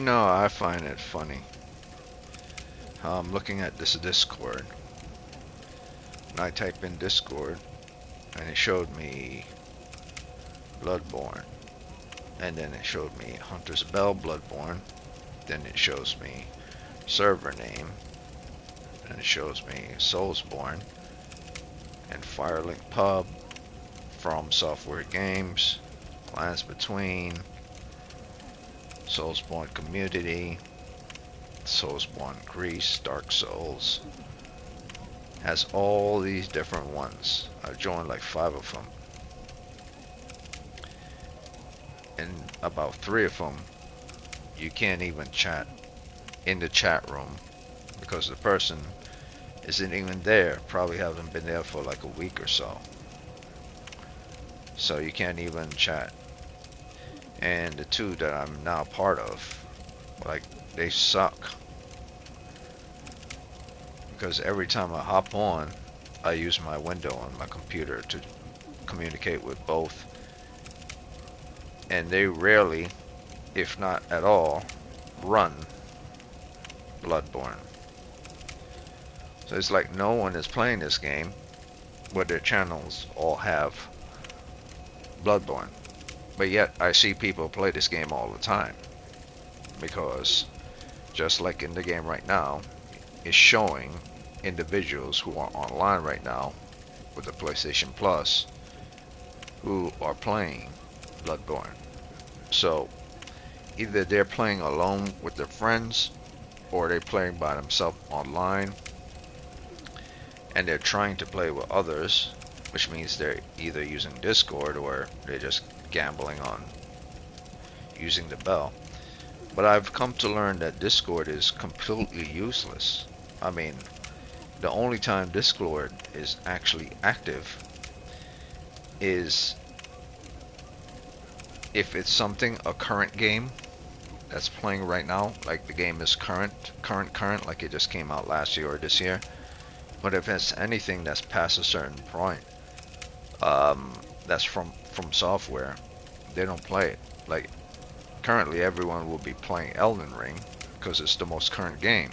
You know, I find it funny how I'm looking at this Discord, and I type in Discord, and it showed me Bloodborne, and then it showed me Hunter's Bell Bloodborne, then it shows me server name, and it shows me Soulsborne, and Firelink Pub, From Software Games, Lands Between, Soulsborne Community, Soulsborne Greece, Dark Souls. Has all these different ones. I joined like 5 of them. And about 3 of them, you can't even chat in the chat room because the person isn't even there. Probably haven't been there for like a week or so. So you can't even chat. And the 2 that I'm now part of, like, they suck. Because every time I hop on, I use my window on my computer to communicate with both. And they rarely, if not at all, run Bloodborne. So it's like no one is playing this game, but their channels all have Bloodborne. But yet I see people play this game all the time. Because just like in the game right now, it's showing individuals who are online right now with the PlayStation Plus who are playing Bloodborne. So either they're playing alone with their friends or they're playing by themselves online and they're trying to play with others, which means they're either using Discord or they're just gambling on using the bell. But I've come to learn that Discord is completely useless. I mean, the only time Discord is actually active is if it's something, a current game that's playing right now, like the game is current, like it just came out last year or this year. But if it's anything that's past a certain point, that's from software, they don't play it. Like currently everyone will be playing Elden Ring because it's the most current game.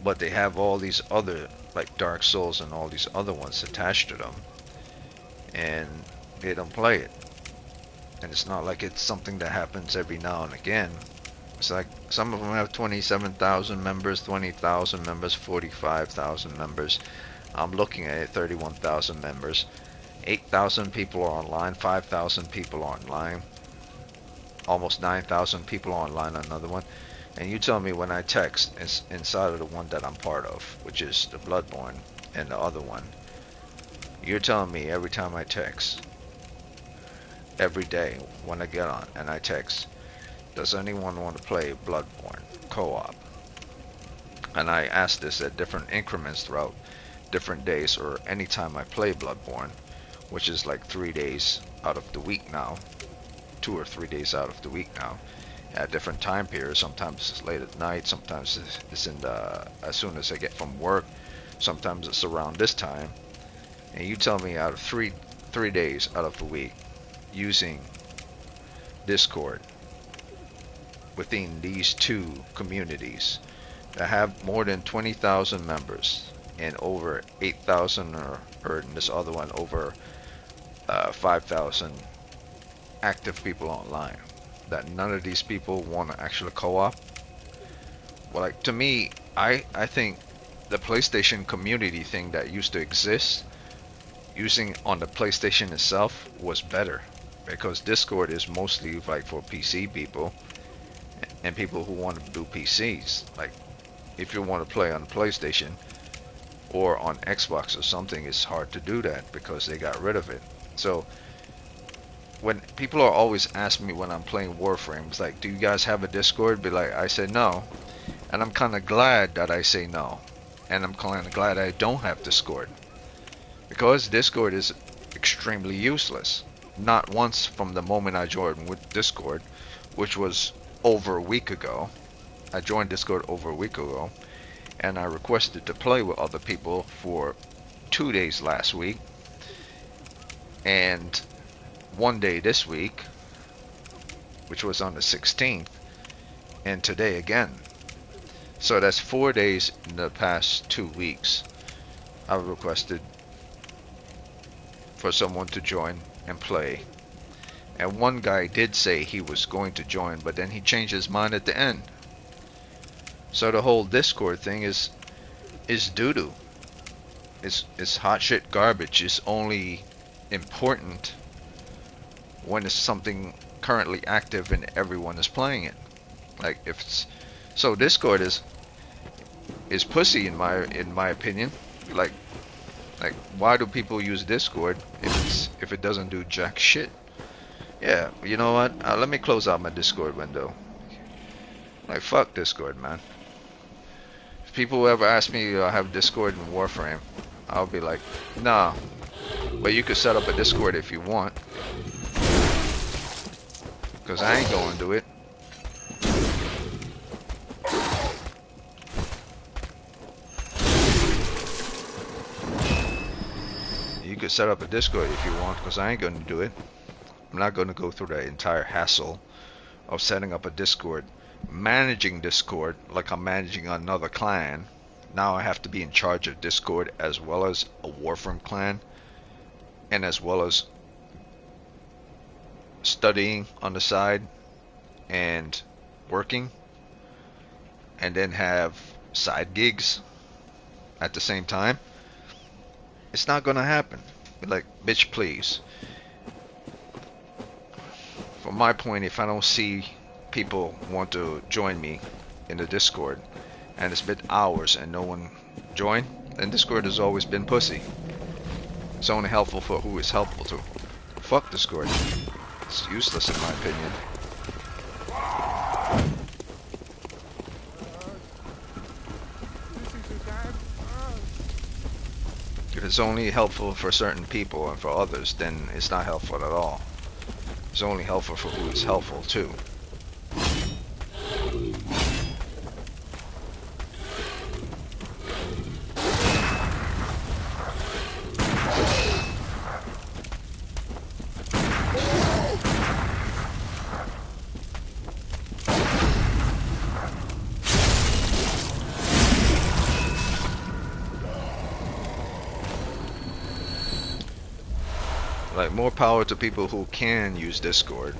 But they have all these other, like Dark Souls and all these other ones attached to them, and they don't play it. And it's not like it's something that happens every now and again. It's like some of them have 27,000 members, 20,000 members, 45,000 members. I'm looking at it, 31,000 members. 8,000 people are online, 5,000 people are online. Almost 9,000 people are online on another one. And you tell me when I text inside of the one that I'm part of, which is the Bloodborne, and the other one, you're telling me every time I text, every day when I get on and I text, does anyone want to play Bloodborne co-op? And I ask this at different increments throughout different days or anytime I play Bloodborne, which is like 3 days out of the week now, 2 or 3 days out of the week now, at different time periods. Sometimes it's late at night, sometimes it's in the as soon as I get from work, sometimes it's around this time. And you tell me out of three days out of the week using Discord within these 2 communities that have more than 20,000 members and over 8,000 or in this other one over 5,000 active people online, that none of these people want to actually co-op. Well, like to me, I think the PlayStation community thing that used to exist using on the PlayStation itself was better, because Discord is mostly like for PC people and people who want to do PCs. Like if you want to play on PlayStation or on Xbox or something, it's hard to do that because they got rid of it. So when people are always asking me when I'm playing Warframe, it's like, do you guys have a Discord? Be like, I say no, and I'm kind of glad that I say no, and I'm kind of glad I don't have Discord, because Discord is extremely useless. Not once from the moment I joined with Discord, which was over a week ago. I joined Discord over a week ago, and I requested to play with other people for 2 days last week, and 1 day this week, which was on the 16th, and today again. So that's 4 days in the past 2 weeks. I've requested for someone to join and play. And one guy did say he was going to join, but then he changed his mind at the end. So the whole Discord thing is doo-doo. It's hot shit garbage. It's only important when it's something currently active and everyone is playing it. Like if it's so Discord is pussy in my opinion. Like why do people use Discord if it doesn't do jack shit? Yeah, you know what? Let me close out my Discord window. Like fuck Discord, man. If people ever ask me I have Discord in Warframe, I'll be like, nah. But you could set up a Discord if you want. Cause I ain't going to do it. You could set up a Discord if you want, because I ain't going to do it. I'm not going to go through the entire hassle of setting up a Discord, managing Discord like I'm managing another clan. Now I have to be in charge of Discord as well as a Warframe clan, and as well as studying on the side and working, and then have side gigs at the same time. It's not gonna happen. Like, bitch, please. From my point, if I don't see people want to join me in the Discord, and it's been hours and no one join, then Discord has always been pussy. It's only helpful for who is helpful to. Fuck Discord. It's useless in my opinion. If it's only helpful for certain people and for others, then it's not helpful at all. It's only helpful for who is helpful too. Like, more power to people who can use Discord.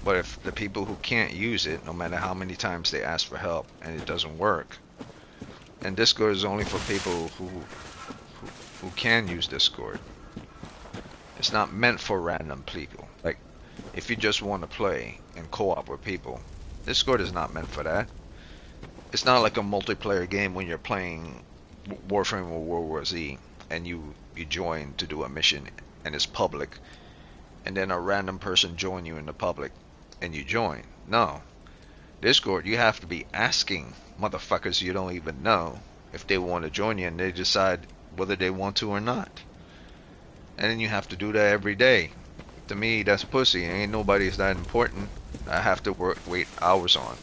But if the people who can't use it, no matter how many times they ask for help and it doesn't work, and Discord is only for people who can use Discord. It's not meant for random people. Like, if you just want to play and co-op with people, Discord is not meant for that. It's not like a multiplayer game when you're playing Warframe or World War Z and you join to do a mission and it's public, and then a random person join you in the public and you join. No. Discord, you have to be asking motherfuckers you don't even know if they want to join you, and they decide whether they want to or not. And then you have to do that every day. To me, that's pussy. Ain't nobody's that important I have to wait hours on.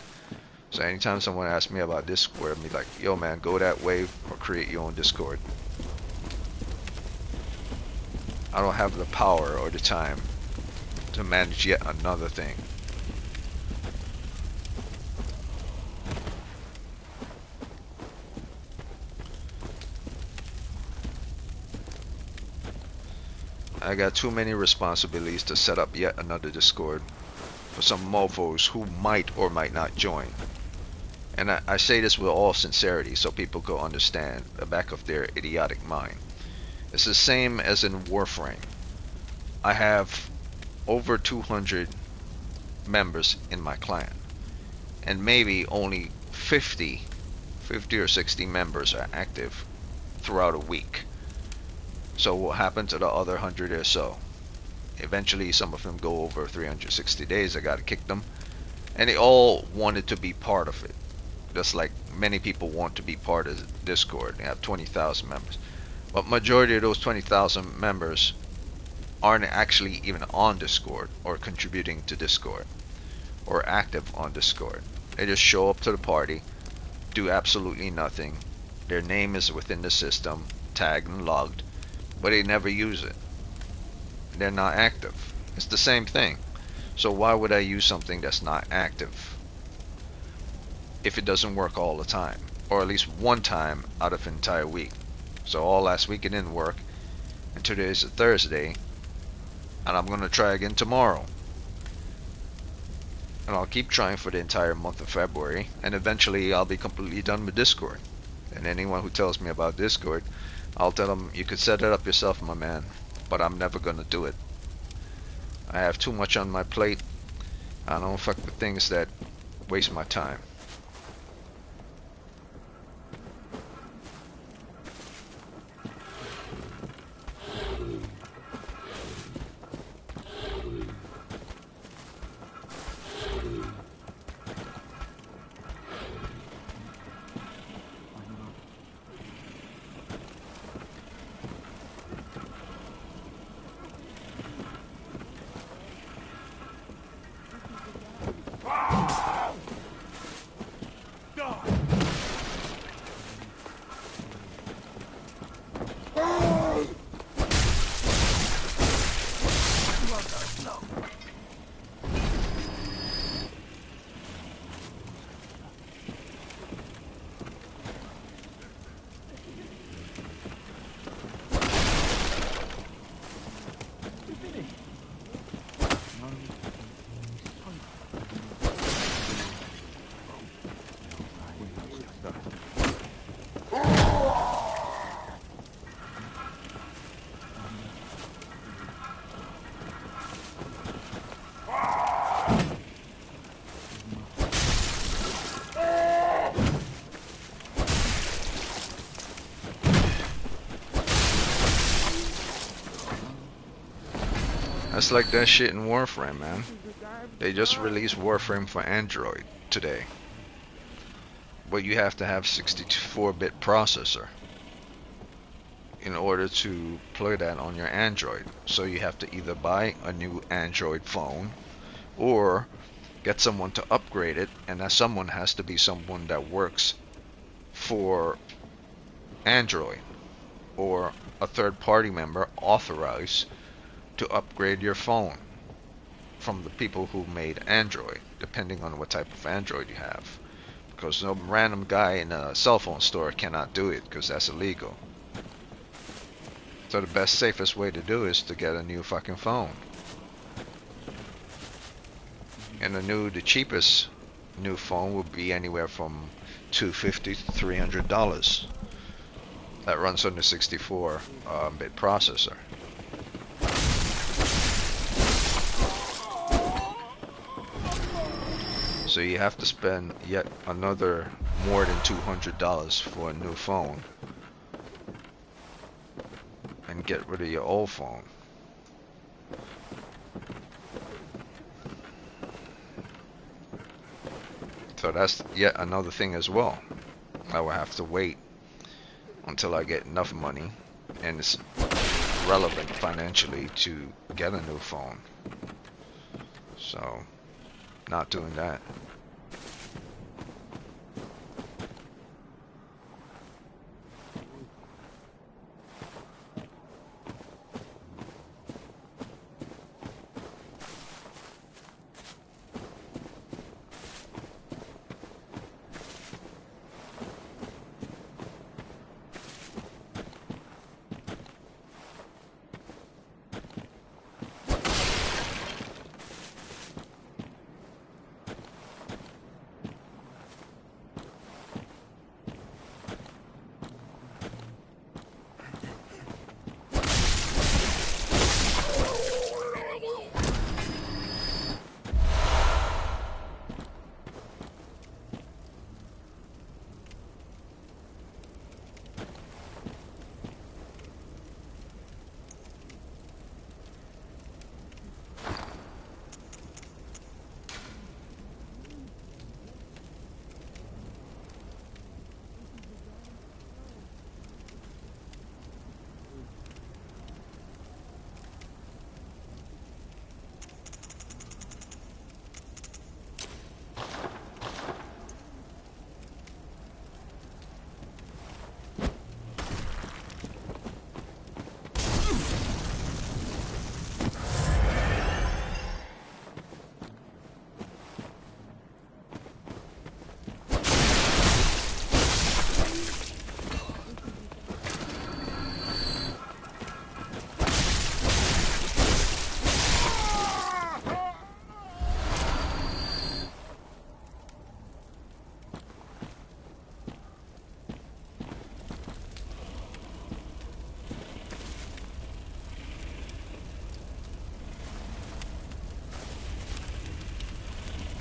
So anytime someone asks me about Discord, I'm be like, yo man, go that way or create your own Discord. I don't have the power or the time to manage yet another thing. I got too many responsibilities to set up yet another Discord for some mofos who might or might not join. And I say this with all sincerity so people can understand the back of their idiotic mind. It's the same as in Warframe. I have over 200 members in my clan, and maybe only 50 or 60 members are active throughout a week. So what happened to the other 100 or so? Eventually some of them go over 360 days. I gotta kick them, and they all wanted to be part of it, just like many people want to be part of Discord. They have 20,000 members. But majority of those 20,000 members aren't actually even on Discord or contributing to Discord or active on Discord. They just show up to the party, do absolutely nothing. Their name is within the system, tagged and logged, but they never use it. They're not active. It's the same thing. So why would I use something that's not active if it doesn't work all the time, or at least one time out of an entire week? So all last week it didn't work, and today is a Thursday, and I'm gonna try again tomorrow. And I'll keep trying for the entire month of February, and eventually I'll be completely done with Discord. And anyone who tells me about Discord, I'll tell them, you could set it up yourself, my man, but I'm never gonna do it. I have too much on my plate. I don't fuck with things that waste my time. That's like that shit in Warframe, man. They just released Warframe for Android today. But you have to have 64-bit processor in order to play that on your Android. So you have to either buy a new Android phone or get someone to upgrade it, and that someone has to be someone that works for Android or a third party member authorized to upgrade your phone from the people who made Android, depending on what type of Android you have. Because no random guy in a cell phone store cannot do it, because that's illegal. So the best, safest way to do is to get a new fucking phone. And the cheapest new phone will be anywhere from $250 to $300. That runs on the 64-bit processor. So you have to spend yet another more than $200 for a new phone and get rid of your old phone. So that's yet another thing as well. I will have to wait until I get enough money and it's relevant financially to get a new phone. So, not doing that.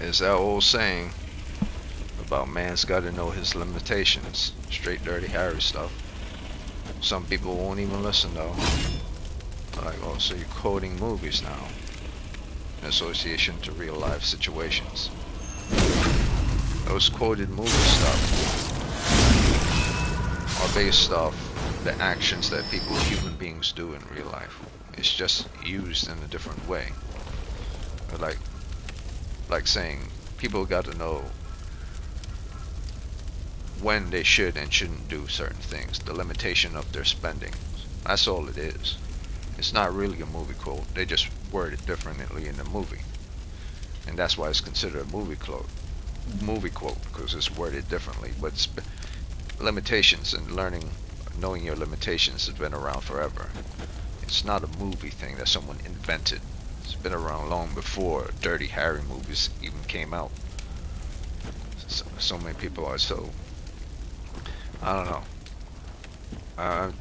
Is that old saying about man's got to know his limitations. Straight Dirty Harry stuff. Some people won't even listen though. Like, oh, so you're quoting movies now in association to real life situations. Those quoted movie stuff are based off the actions that people, human beings, do in real life. It's just used in a different way. But like saying people got to know when they should and shouldn't do certain things, the limitation of their spending. That's all it is. It's not really a movie quote. They just word it differently in the movie, and that's why it's considered a movie quote. Because it's worded differently. But limitations and learning, knowing your limitations has been around forever. It's not a movie thing that someone invented. It's been around long before Dirty Harry movies even came out. So many people are so, I don't know. I'm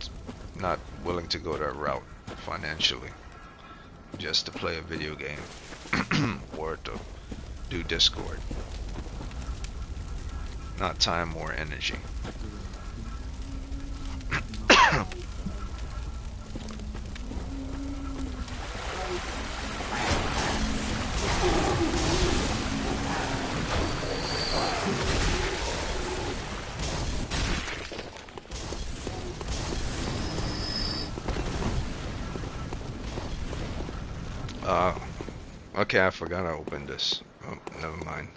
not willing to go that route financially, just to play a video game or to do Discord. Not time or energy. Okay, I forgot I opened this. Oh, never mind.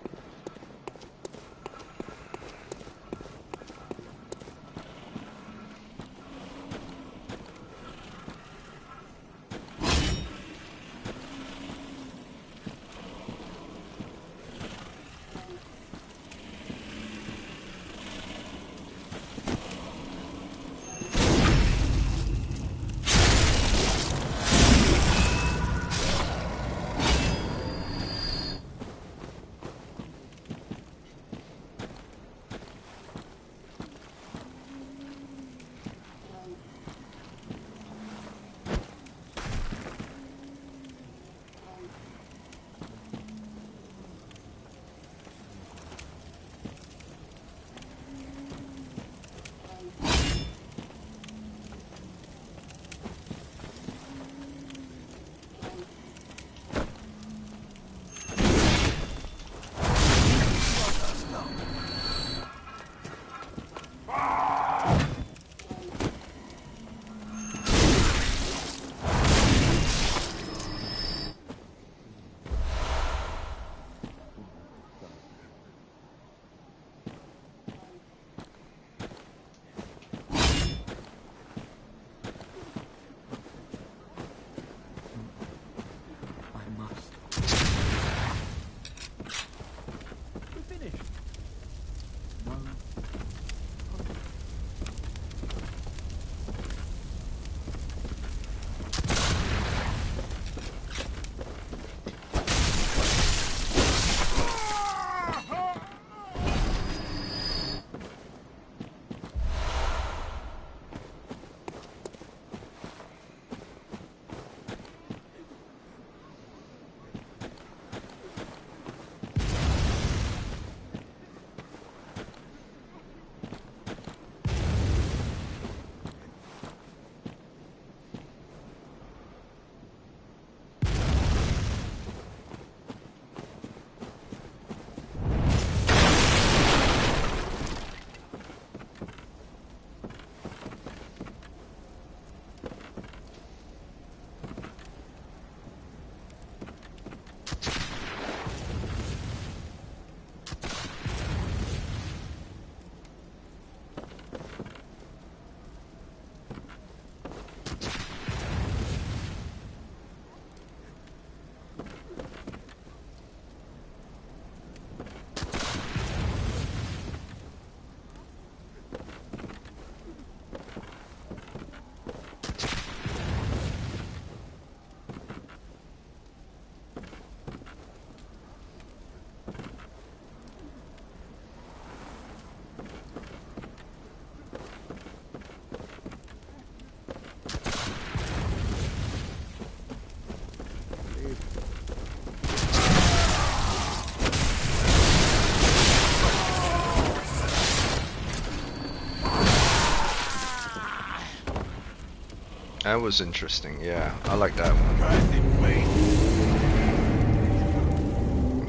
That was interesting. Yeah, I like that one.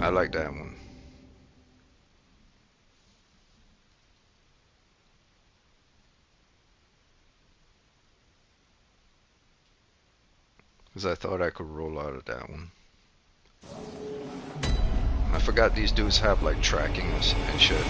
I like that one. Because I thought I could roll out of that one. I forgot these dudes have like tracking and shit.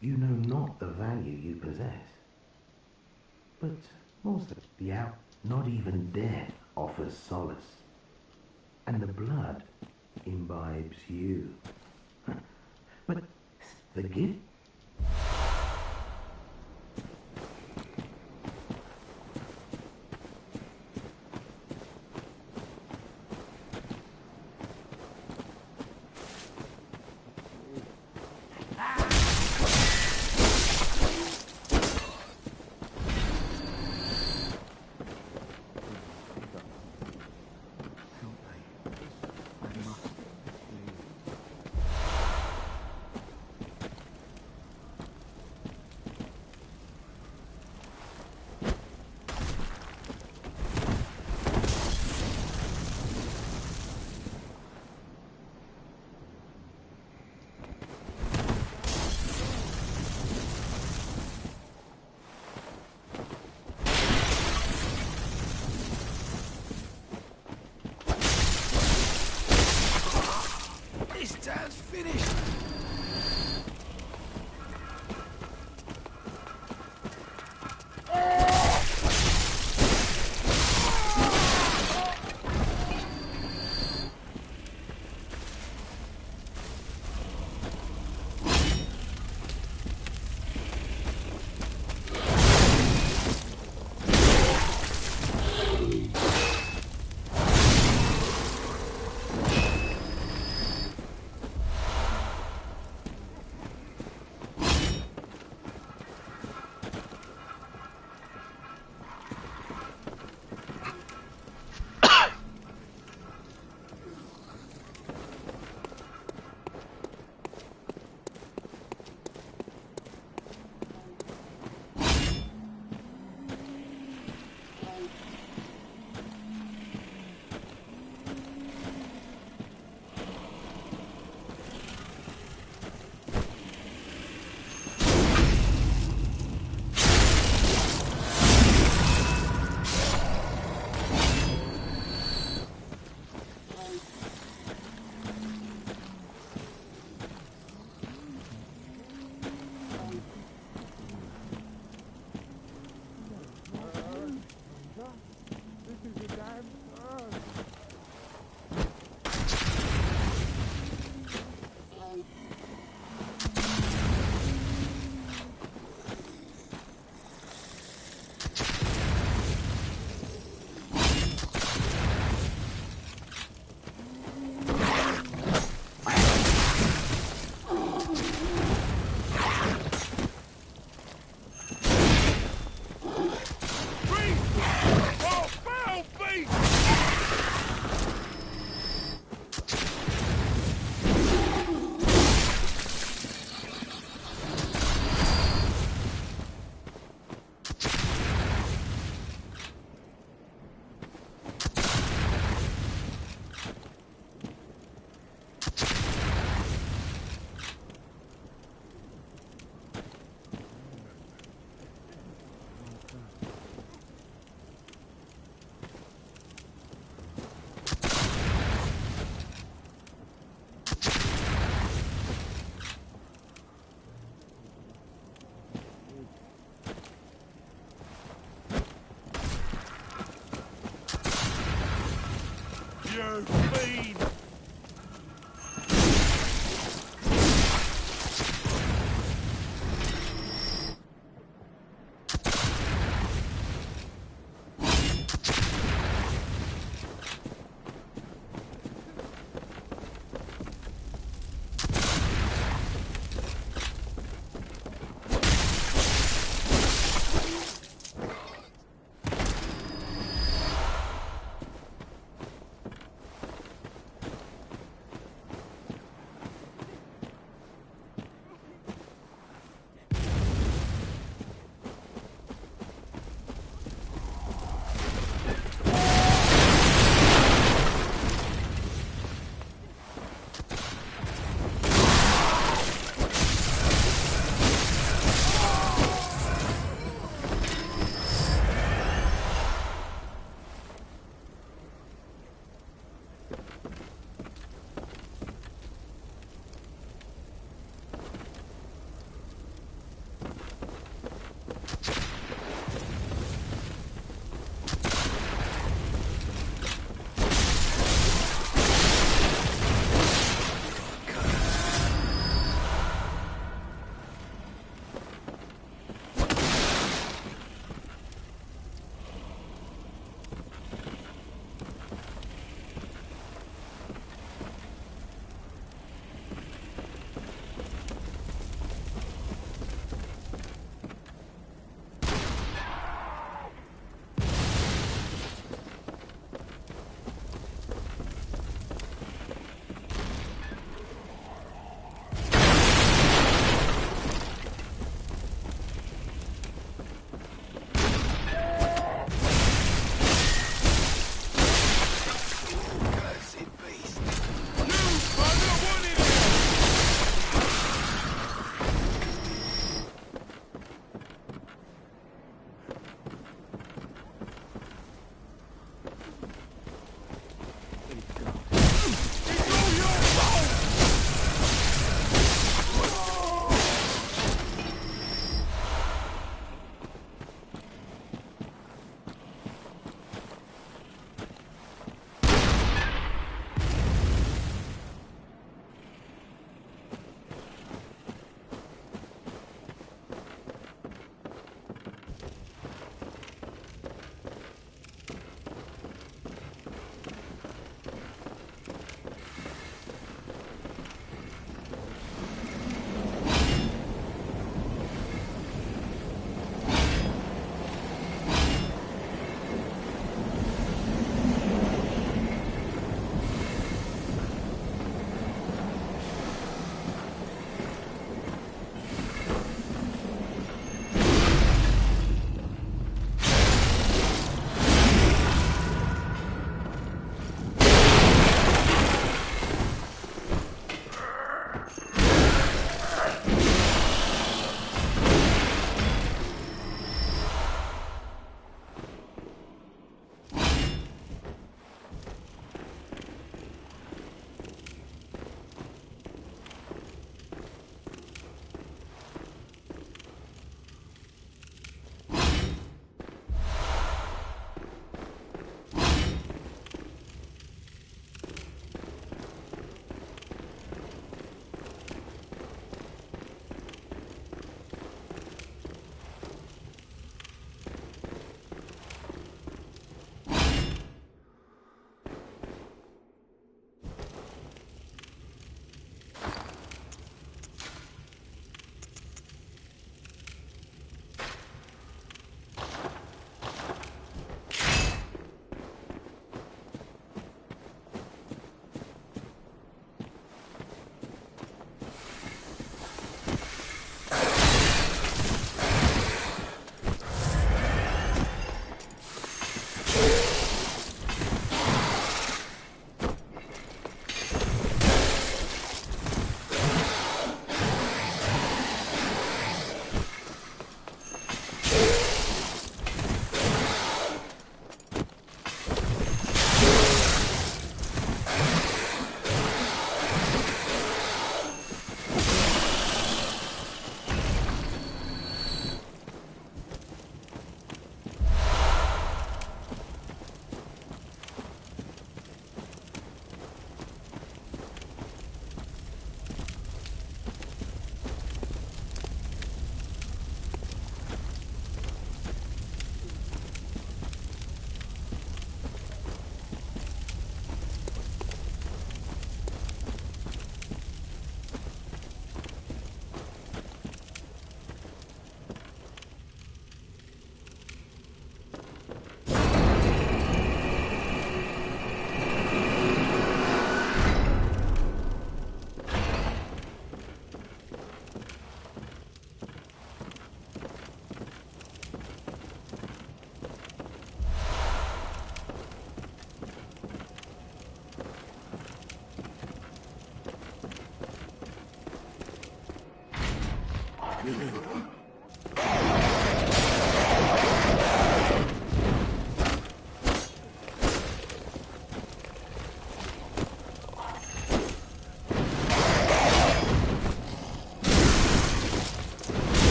You know not the value you possess. But more's the out, not even death offers solace. And the blood imbibes you. But the gift...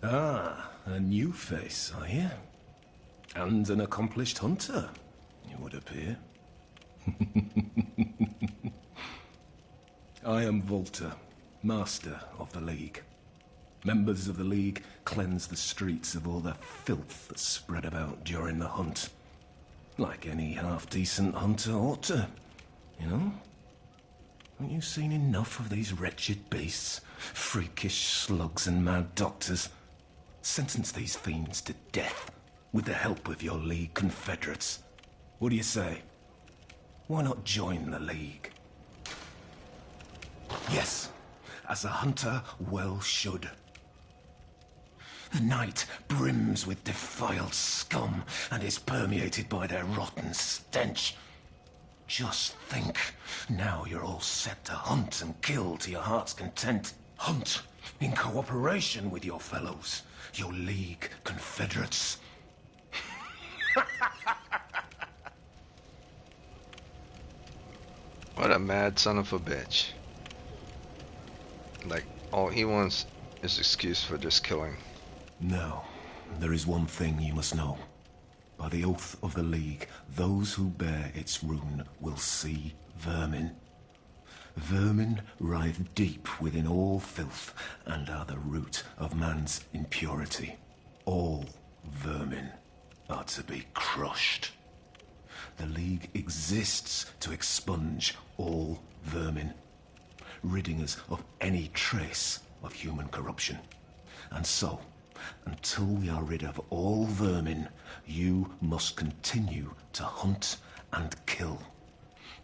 Ah, a new face, are you? And an accomplished hunter, it would appear. I am Volta, Master of the League. Members of the League cleanse the streets of all the filth that's spread about during the hunt. Like any half-decent hunter ought to, you know? Haven't you seen enough of these wretched beasts? Freakish slugs and mad doctors. Sentence these fiends to death with the help of your League confederates. What do you say? Why not join the League? Yes, as a hunter well should. The night brims with defiled scum and is permeated by their rotten stench. Just think, now you're all set to hunt and kill to your heart's content. Hunt in cooperation with your fellows, your League confederates. What a mad son of a bitch. Like, all he wants is excuse for just killing. Now, there is one thing you must know. By the oath of the League, those who bear its rune will see vermin. Vermin writhe deep within all filth and are the root of man's impurity. All vermin are to be crushed. The League exists to expunge all vermin, ridding us of any trace of human corruption. And so, until we are rid of all vermin, you must continue to hunt and kill.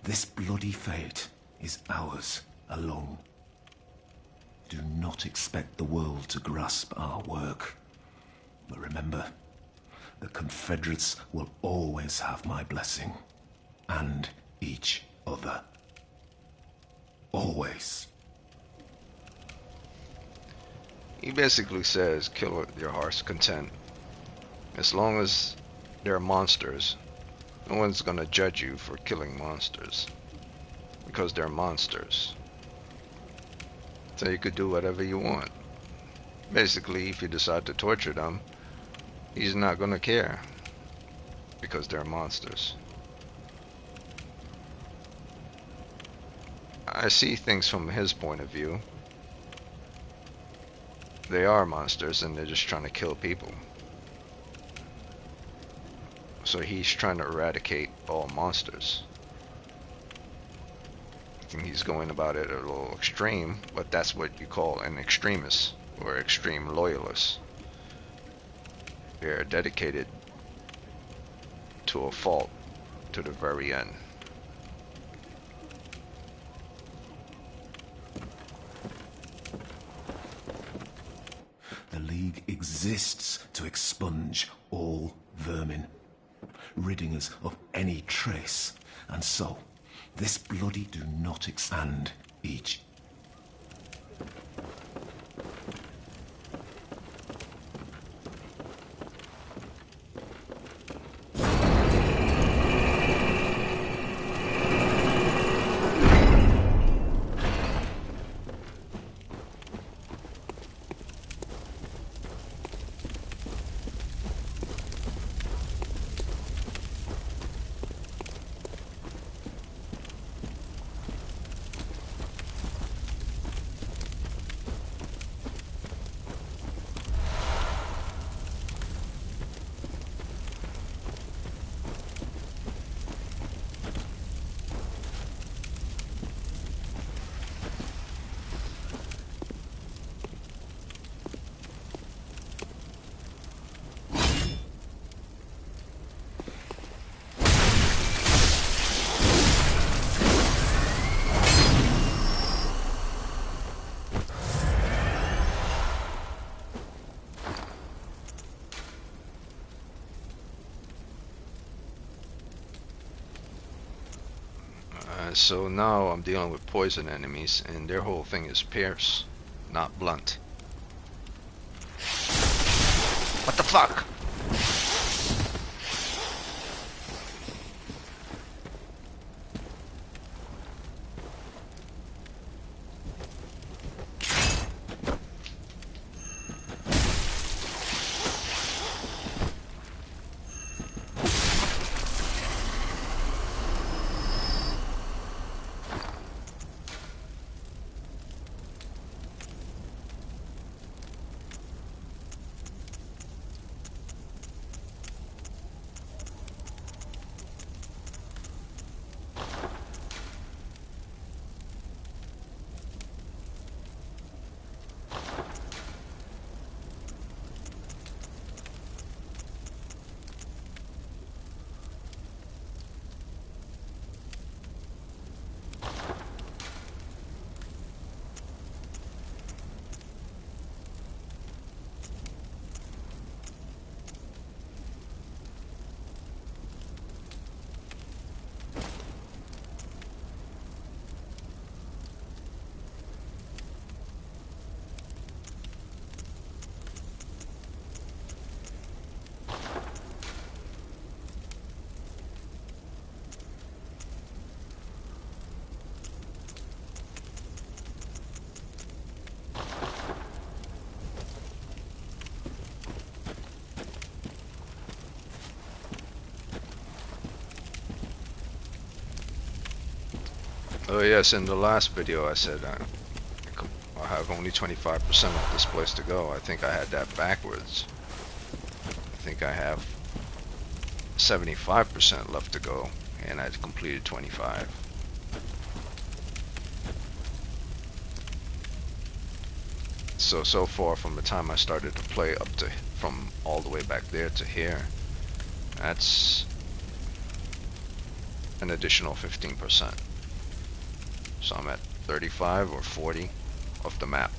This bloody fate is ours alone. Do not expect the world to grasp our work. But remember, the Confederates will always have my blessing. And each other. Always. He basically says, kill at your heart's content. As long as they're monsters, no one's gonna judge you for killing monsters. Because they're monsters. So you could do whatever you want. Basically, if you decide to torture them, he's not gonna care. Because they're monsters. I see things from his point of view. They are monsters and they're just trying to kill people. So he's trying to eradicate all monsters. I think he's going about it a little extreme, but that's what you call an extremist or extreme loyalist. They're dedicated to a fault to the very end. The League exists to expunge all vermin, ridding us of any trace, and so, this bloody do not expand each. So now I'm dealing with poison enemies, and their whole thing is pierce, not blunt. What the fuck? Oh yes, in the last video I said I have only 25% of this place to go. I think I had that backwards. I think I have 75% left to go, and I completed 25. So far from the time I started to play up to, from all the way back there to here, that's an additional 15%. So I'm at 35 or 40 of the map.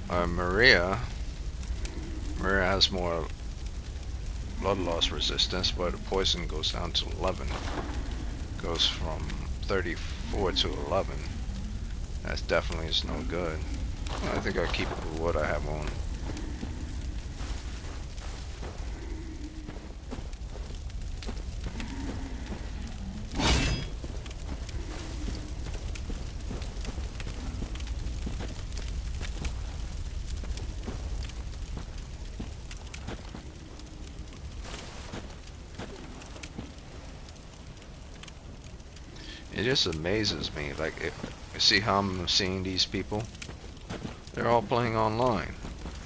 Maria has more blood loss resistance, but the poison goes down to 11. Goes from 34 to 11. That definitely is no good. I think I'll keep what I have on. It just amazes me, like, you see how I'm seeing these people? They're all playing online.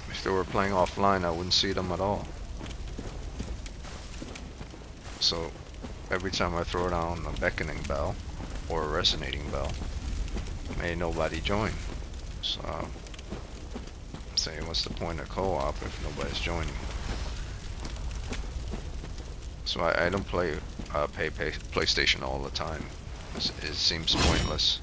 If they were playing offline, I wouldn't see them at all. So, every time I throw down a beckoning bell, or a resonating bell, may nobody join. So, I'm saying, what's the point of co-op if nobody's joining? So I don't play PlayStation all the time. It seems pointless.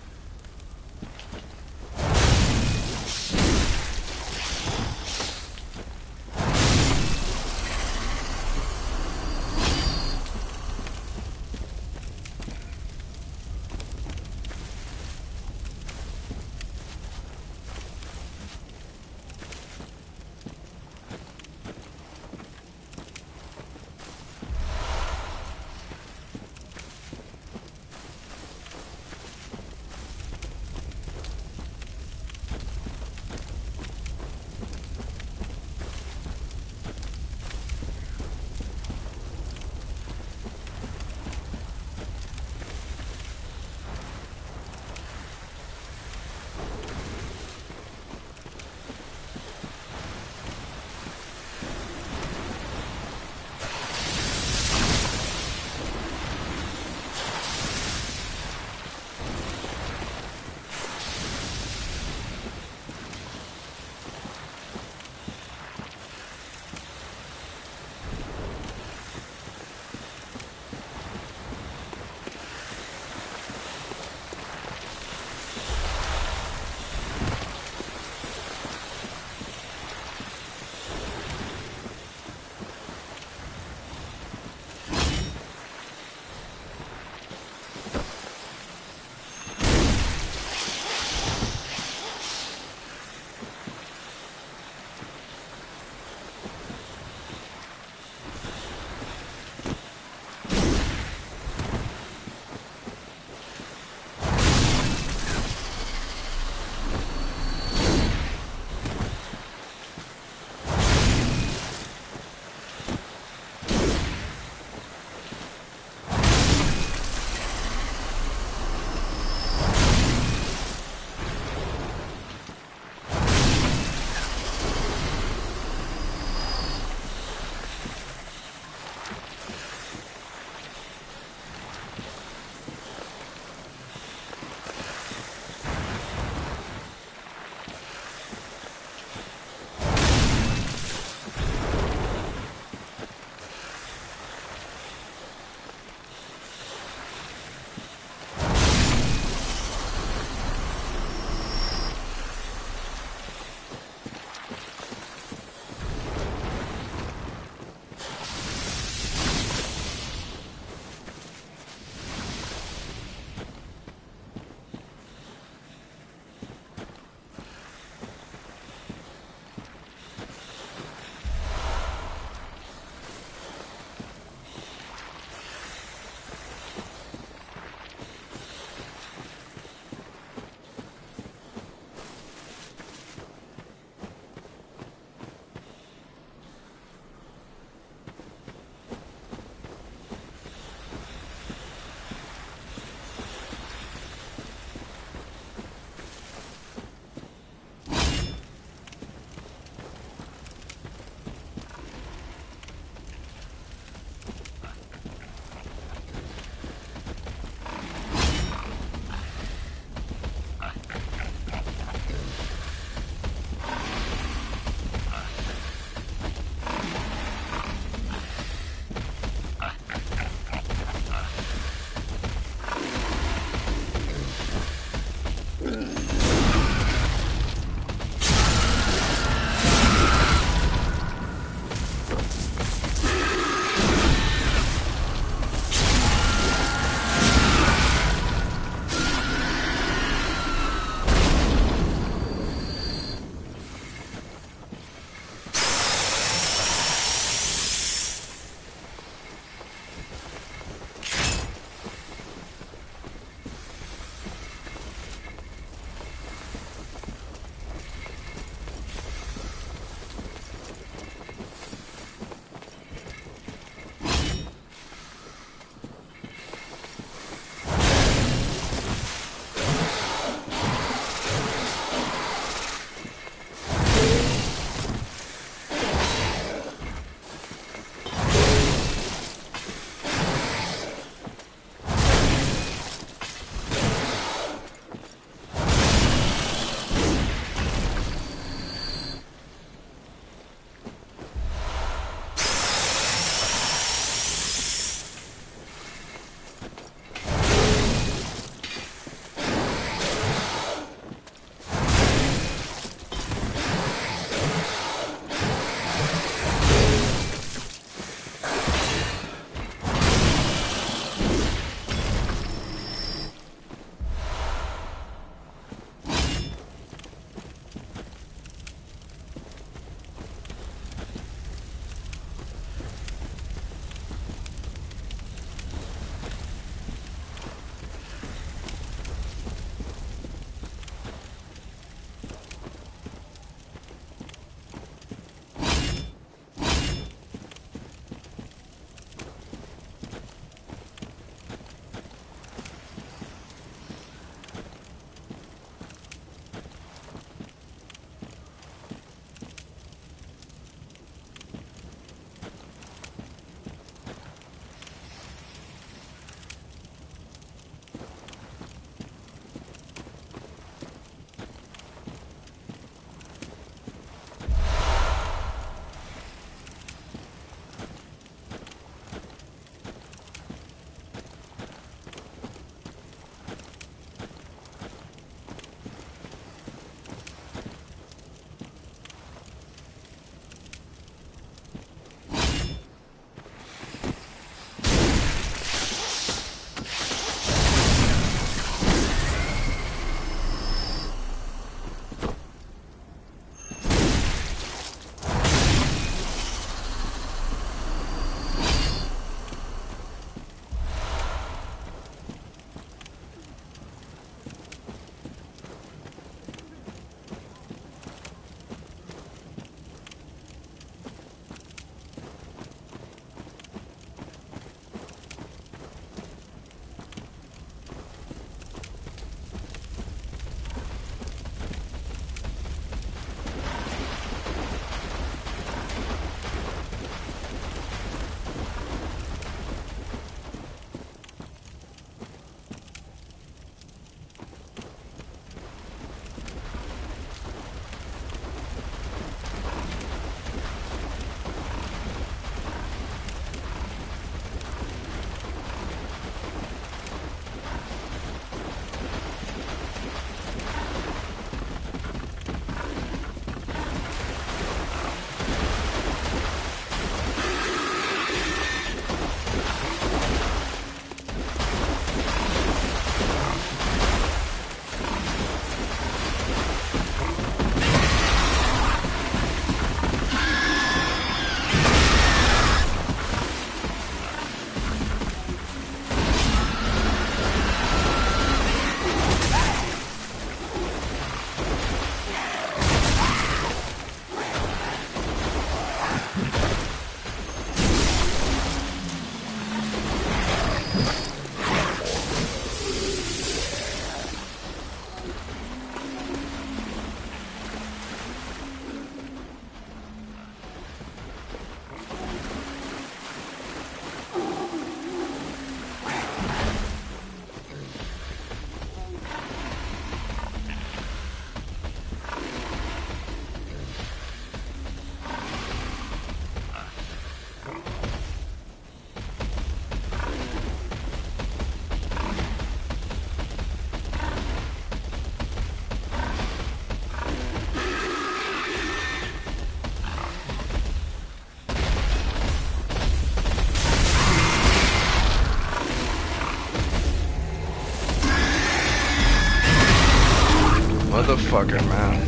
motherfucker, man.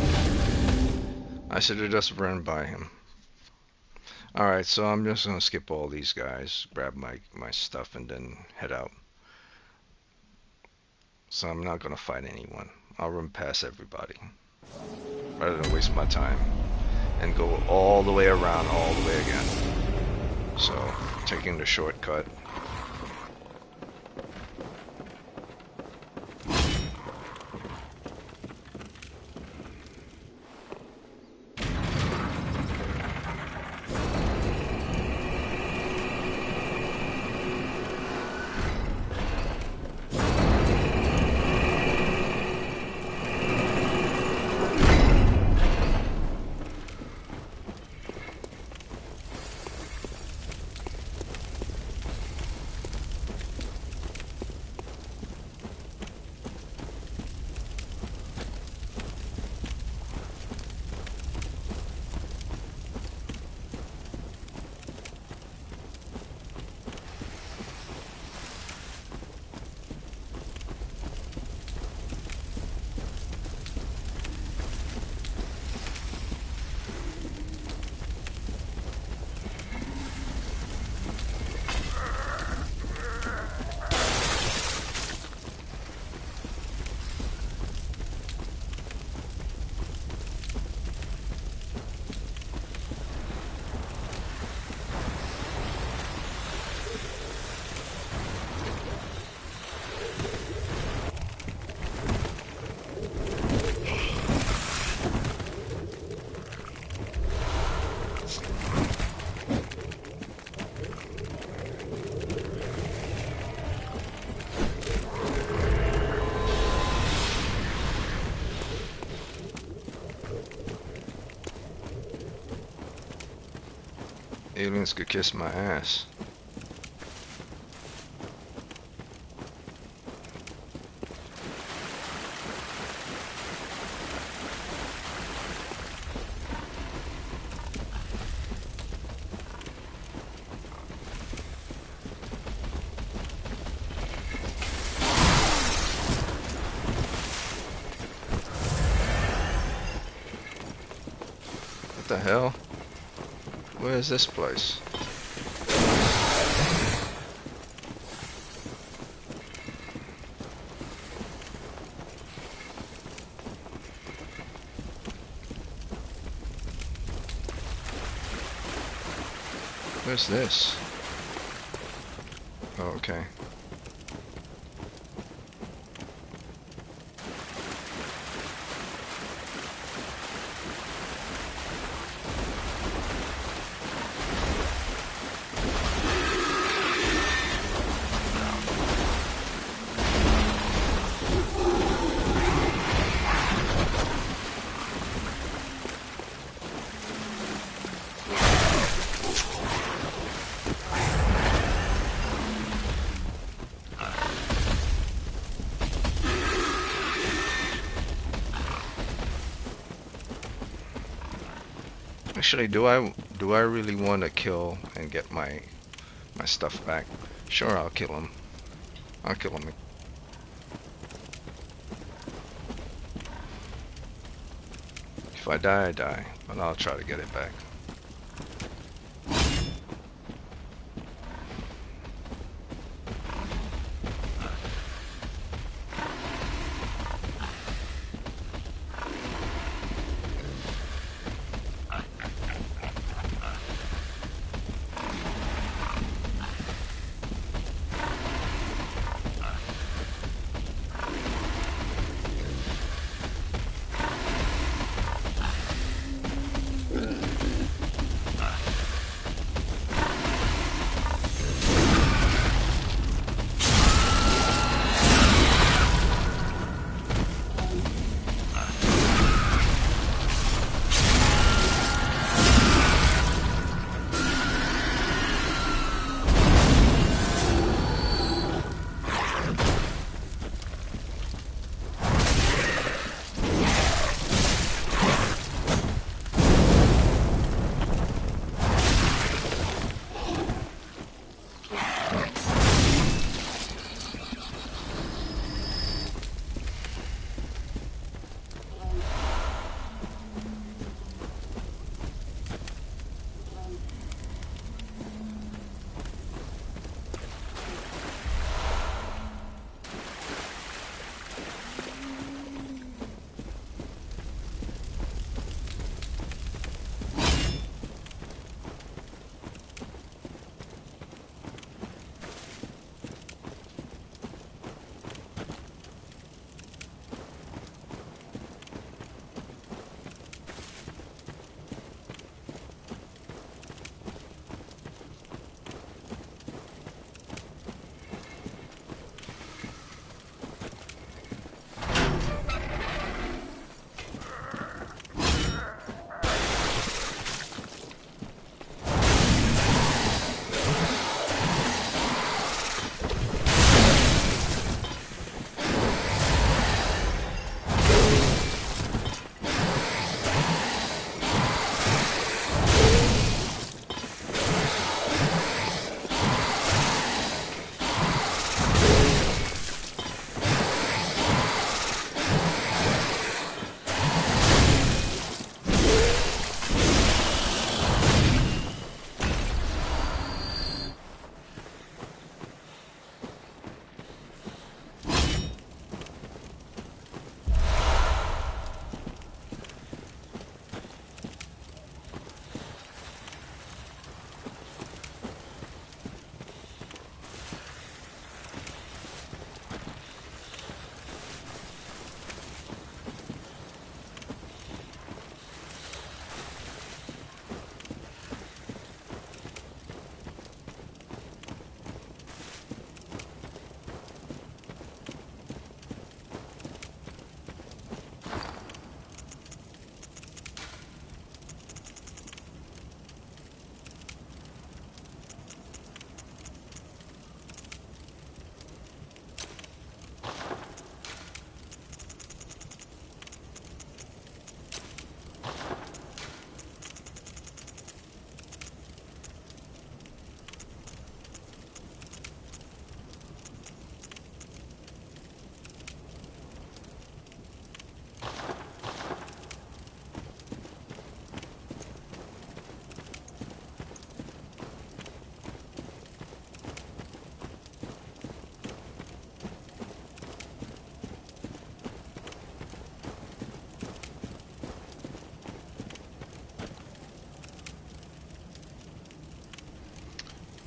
I should have just run by him. Alright, so I'm just gonna skip all these guys, grab my stuff, and then head out. So I'm not gonna fight anyone. I'll run past everybody rather than waste my time and go all the way around all the way again. So, taking the shortcut. Aliens could kiss my ass. What the hell? Where is this place? Where's this? Oh, okay. Actually, do I really want to kill and get my stuff back? Sure, I'll kill him. I'll kill him. If I die, I die, but I'll try to get it back.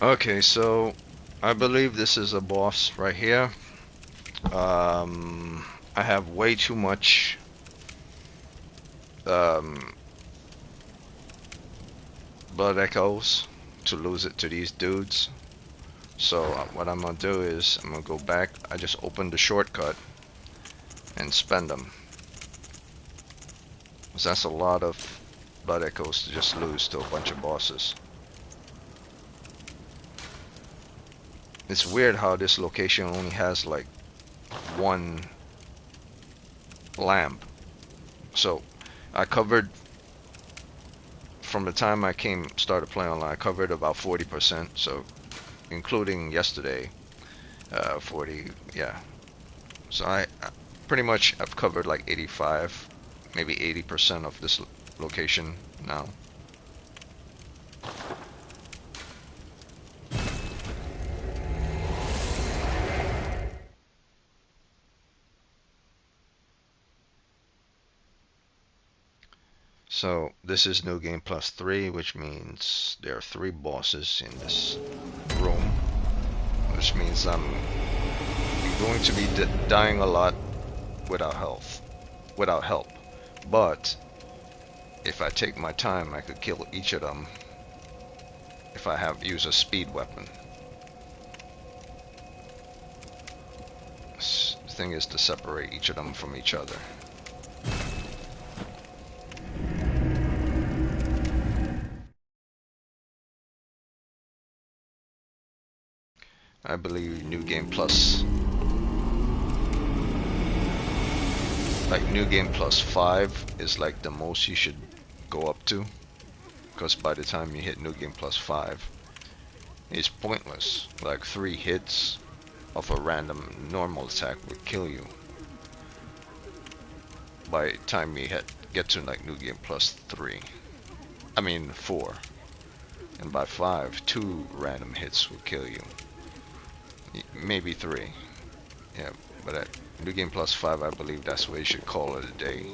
Okay, so I believe this is a boss right here. I have way too much um, blood echoes to lose it to these dudes. So what I'm gonna do is I'm gonna go back. I just opened the shortcut and spend them. 'Cause that's a lot of blood echoes to just lose to a bunch of bosses. It's weird how this location only has like one lamp. So I covered from the time I started playing online. I covered about 40%. So including yesterday, 40. Yeah. So I pretty much I've covered like 85, maybe 80% of this location now. So this is New Game Plus 3, which means there are 3 bosses in this room, which means I'm going to be dying a lot without help. But if I take my time, I could kill each of them if I use a speed weapon. The thing is to separate each of them from each other. I believe New Game Plus, like New Game Plus 5 is like the most you should go up to, because by the time you hit New Game Plus 5, it's pointless. Like 3 hits of a random normal attack would kill you. By the time you get to like New Game Plus 3, I mean 4, and by 5, 2 random hits will kill you. Maybe 3. Yeah, but at New Game Plus 5, I believe that's where you should call it a day.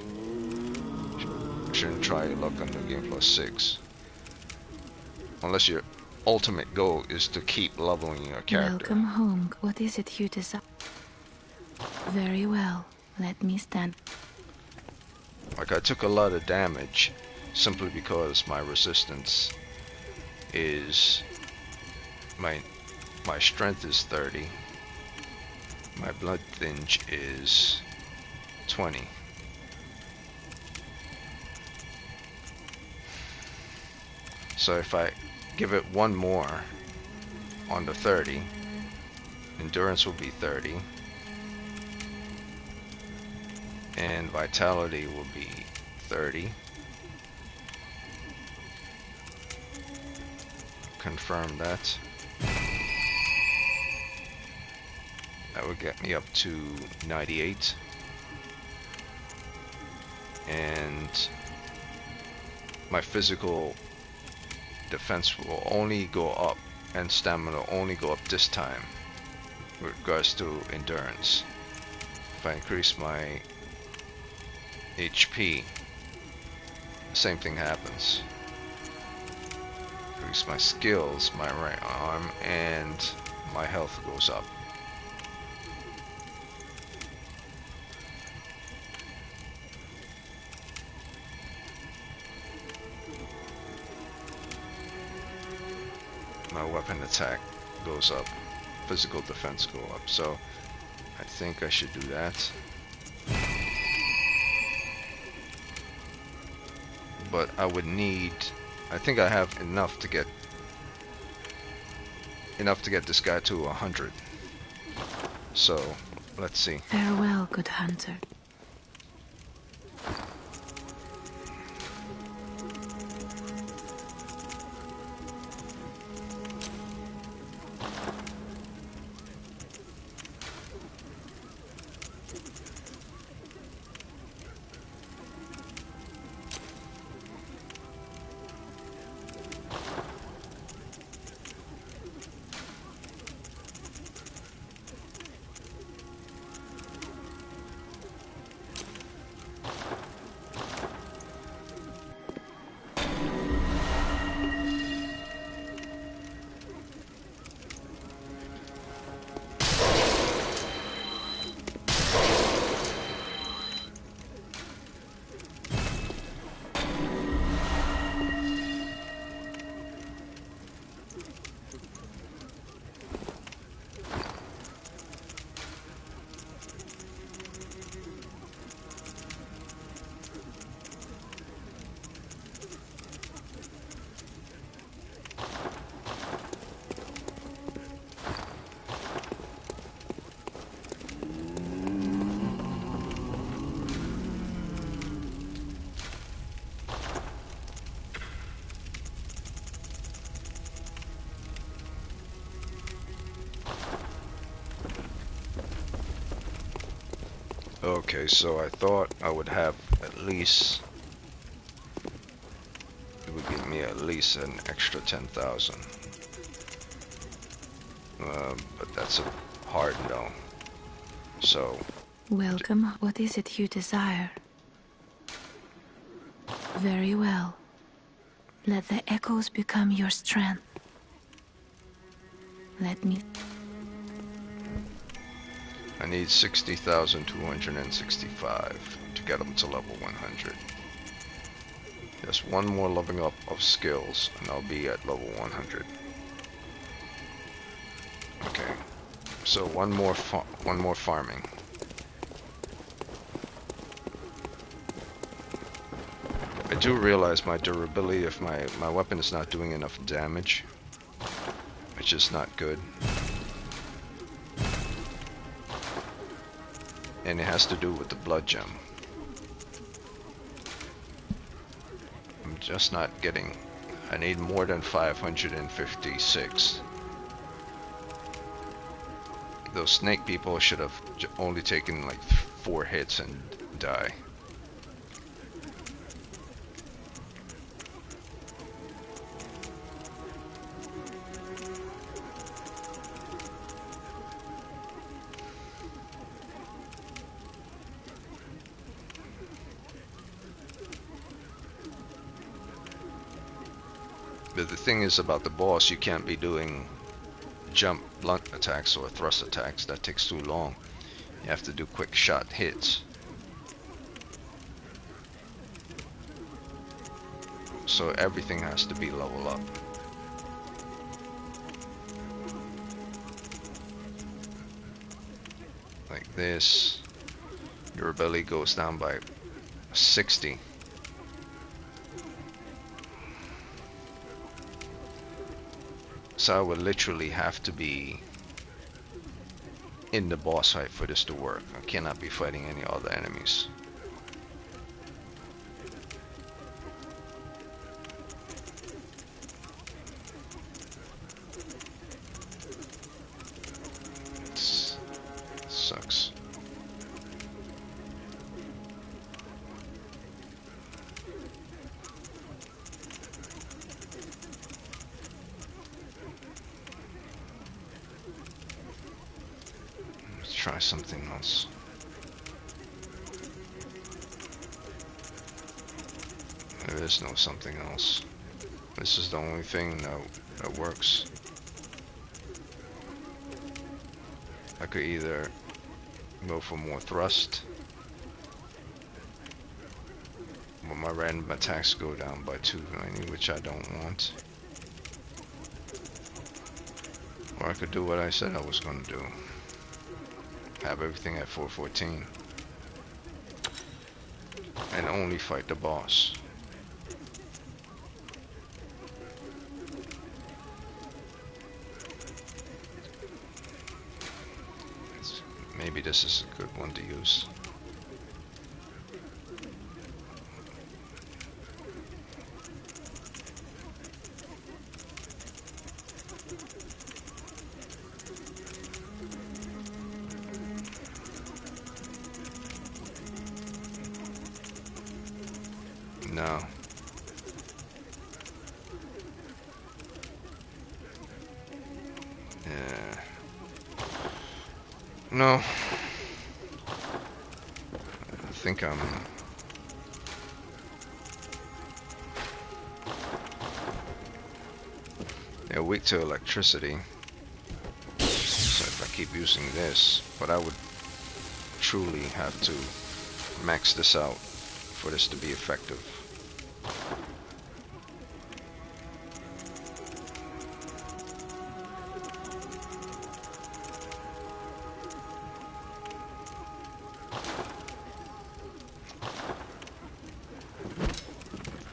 Shouldn't try your luck on New Game Plus 6. Unless your ultimate goal is to keep leveling your character. Welcome home. What is it you desire? Very well. Let me stand. Like I took a lot of damage simply because my resistance is my strength is 30. My blood thinge is 20. So if I give it one more on the 30, endurance will be 30, and vitality will be 30. Confirm that. That would get me up to 98. And my physical defense will only go up, and stamina will only go up this time with regards to endurance. If I increase my HP, same thing happens. Increase my skills, my right arm, and my health goes up. My weapon attack goes up, physical defense go up, so I think I should do that. But I would need, I think I have enough to get this guy to 100. So let's see. Farewell, good hunter. Okay, so I thought I would have at least, it would give me at least an extra 10,000. But that's a hard no. So, Welcome. What is it you desire? Very well. Let the echoes become your strength. Let me... I need 60,265 to get them to level 100. Just one more leveling up of skills and I'll be at level 100. Okay, so one more farming. I do realize my durability if my weapon is not doing enough damage, which is not good. And it has to do with the blood gem. I'm just not getting... I need more than 556. Those snake people should have only taken like 4 hits and die. But the thing is about the boss, you can't be doing jump blunt attacks or thrust attacks. That takes too long. You have to do quick shot hits. So everything has to be level up. Like this. Your ability goes down by 60. So I would literally have to be in the boss fight for this to work. I cannot be fighting any other enemies. It sucks. Try something else. There is no something else. This is the only thing that works. I could either go for more thrust, but my random attacks go down by 290, which I don't want. Or I could do what I said I was going to do. Have everything at 414 and only fight the boss. Maybe this is a good one to use. No. Yeah. No. I think I'm... Yeah, weak to electricity. So if I keep using this, but I would truly have to max this out for this to be effective.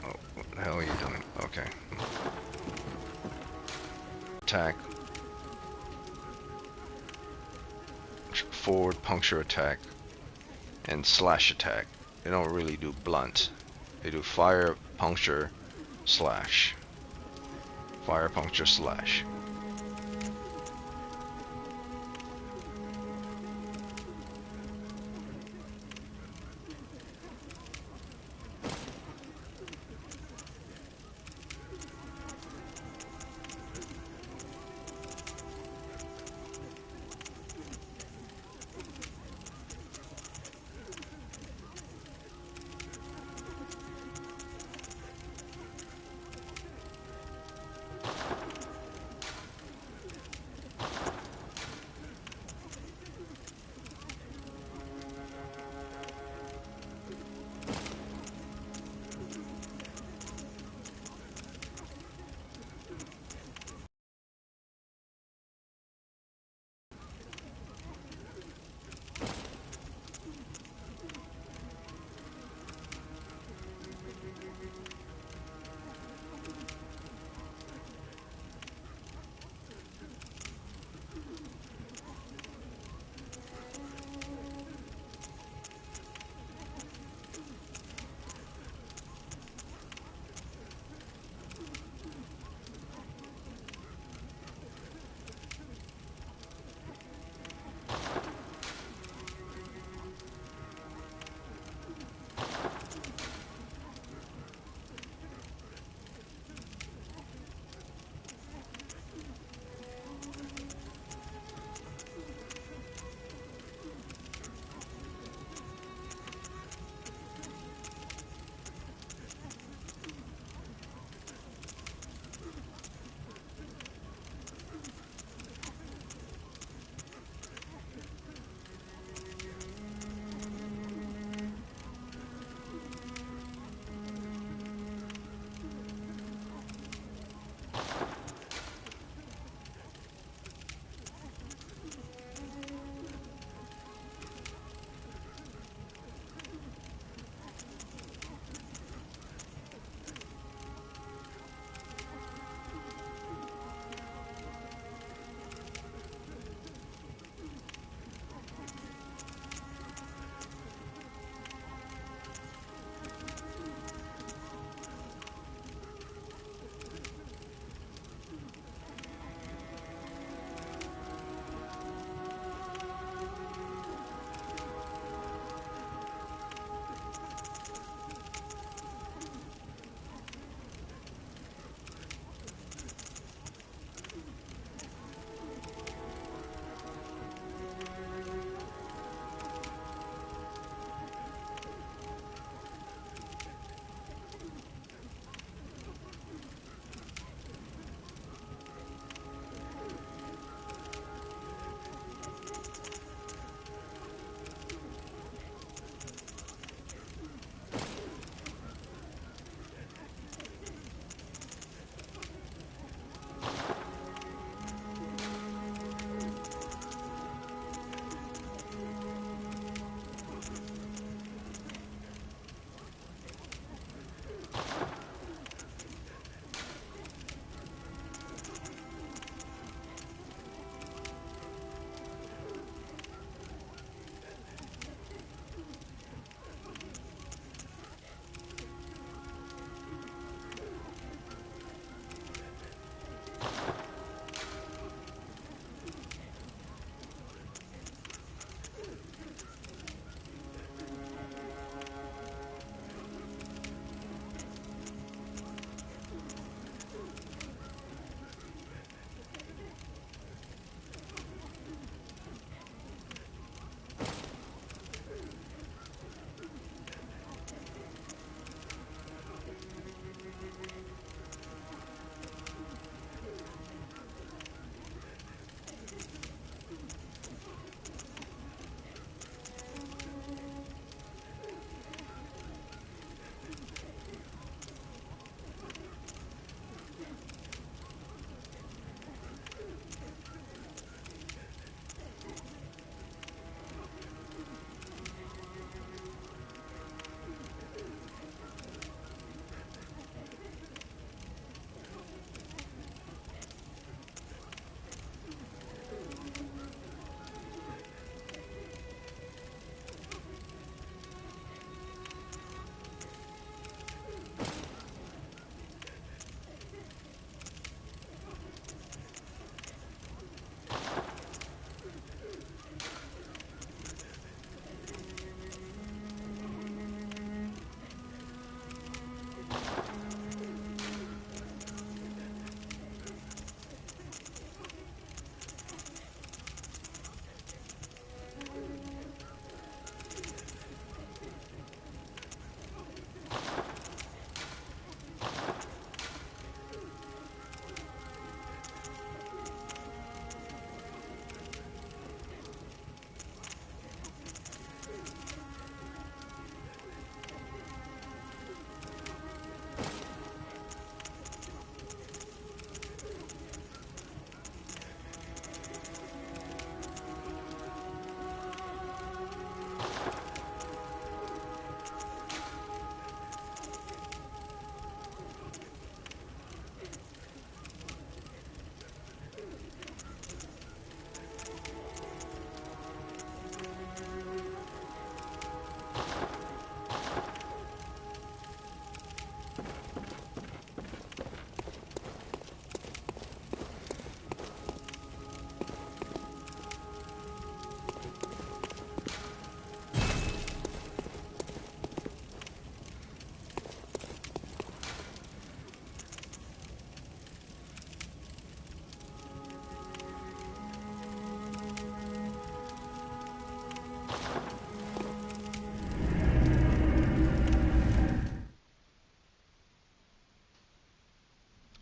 Oh, what the hell are you doing? Okay. Attack. Forward puncture attack and slash attack. They don't really do blunt. They do fire, puncture, slash. Fire, puncture, slash.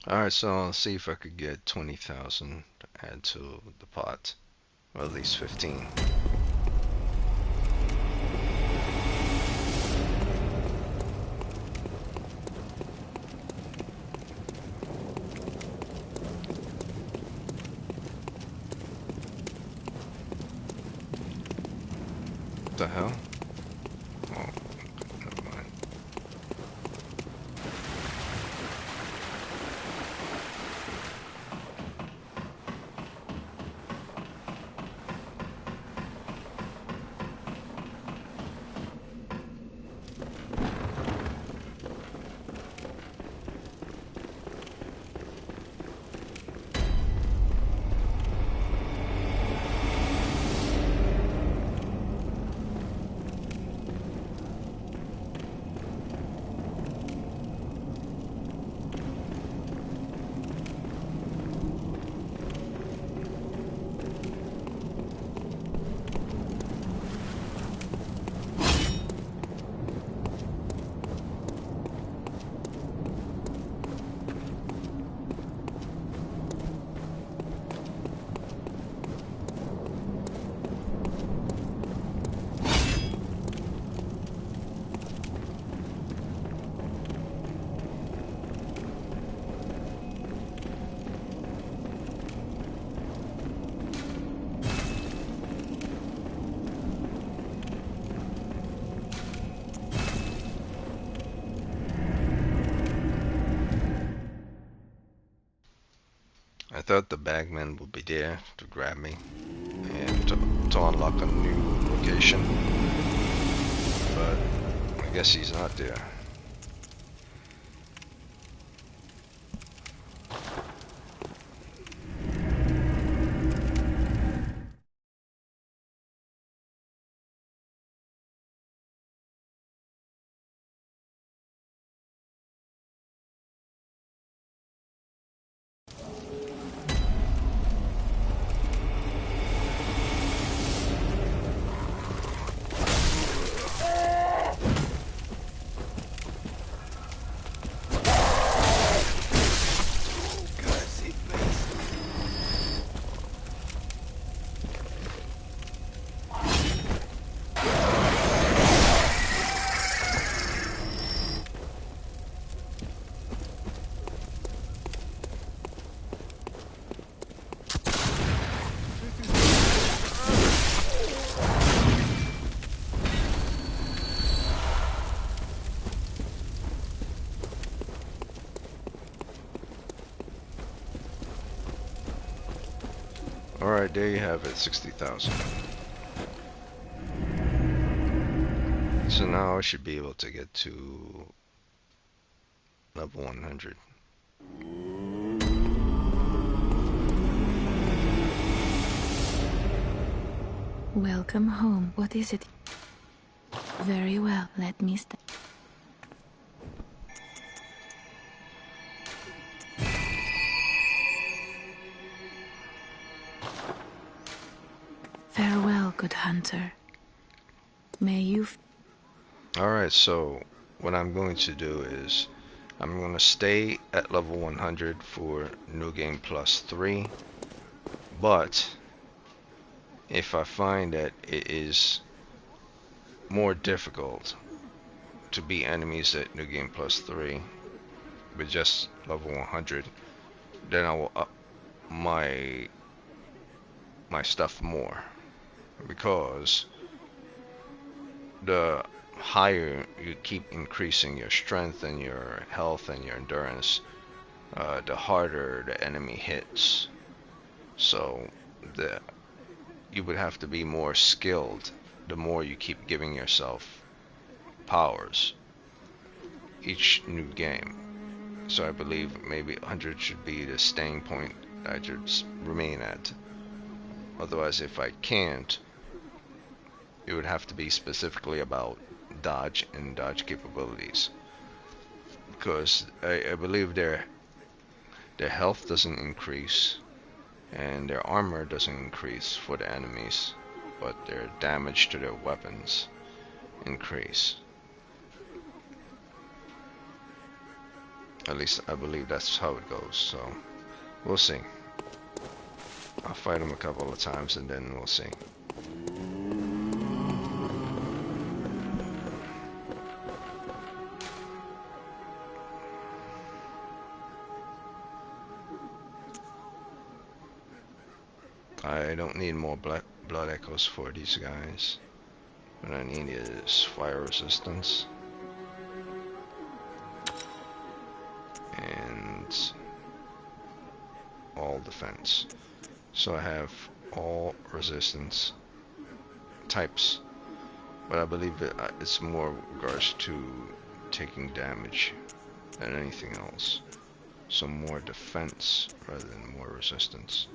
Alright, so I'll see if I could get 20,000 to add to the pot. Or at least 15. What the hell? Oh, never mind. I thought the bagman would be there to grab me and to unlock a new location, but I guess he's not there. Alright, there you have it, 60,000. So now I should be able to get to level 100. Welcome home. What is it? Very well, let me stand. Farewell, good hunter. May you... Alright, so what I'm going to do is I'm going to stay at level 100 for New Game Plus 3, but if I find that it is more difficult to beat enemies at New Game Plus 3 with just level 100, then I will up my stuff more, because the higher you keep increasing your strength and your health and your endurance, the harder the enemy hits. So you would have to be more skilled the more you keep giving yourself powers each new game. So I believe maybe 100 should be the staying point I should remain at. Otherwise, if I can't, it would have to be specifically about dodge and dodge capabilities, because I believe their health doesn't increase and their armor doesn't increase for the enemies, but their damage to their weapons increase. At least I believe that's how it goes, so we'll see. I'll fight him a couple of times and then we'll see. I don't need more blood echoes for these guys. What I need is fire resistance. And all defense. So I have all resistance types. But I believe it's more regards to taking damage than anything else. So more defense rather than more resistance.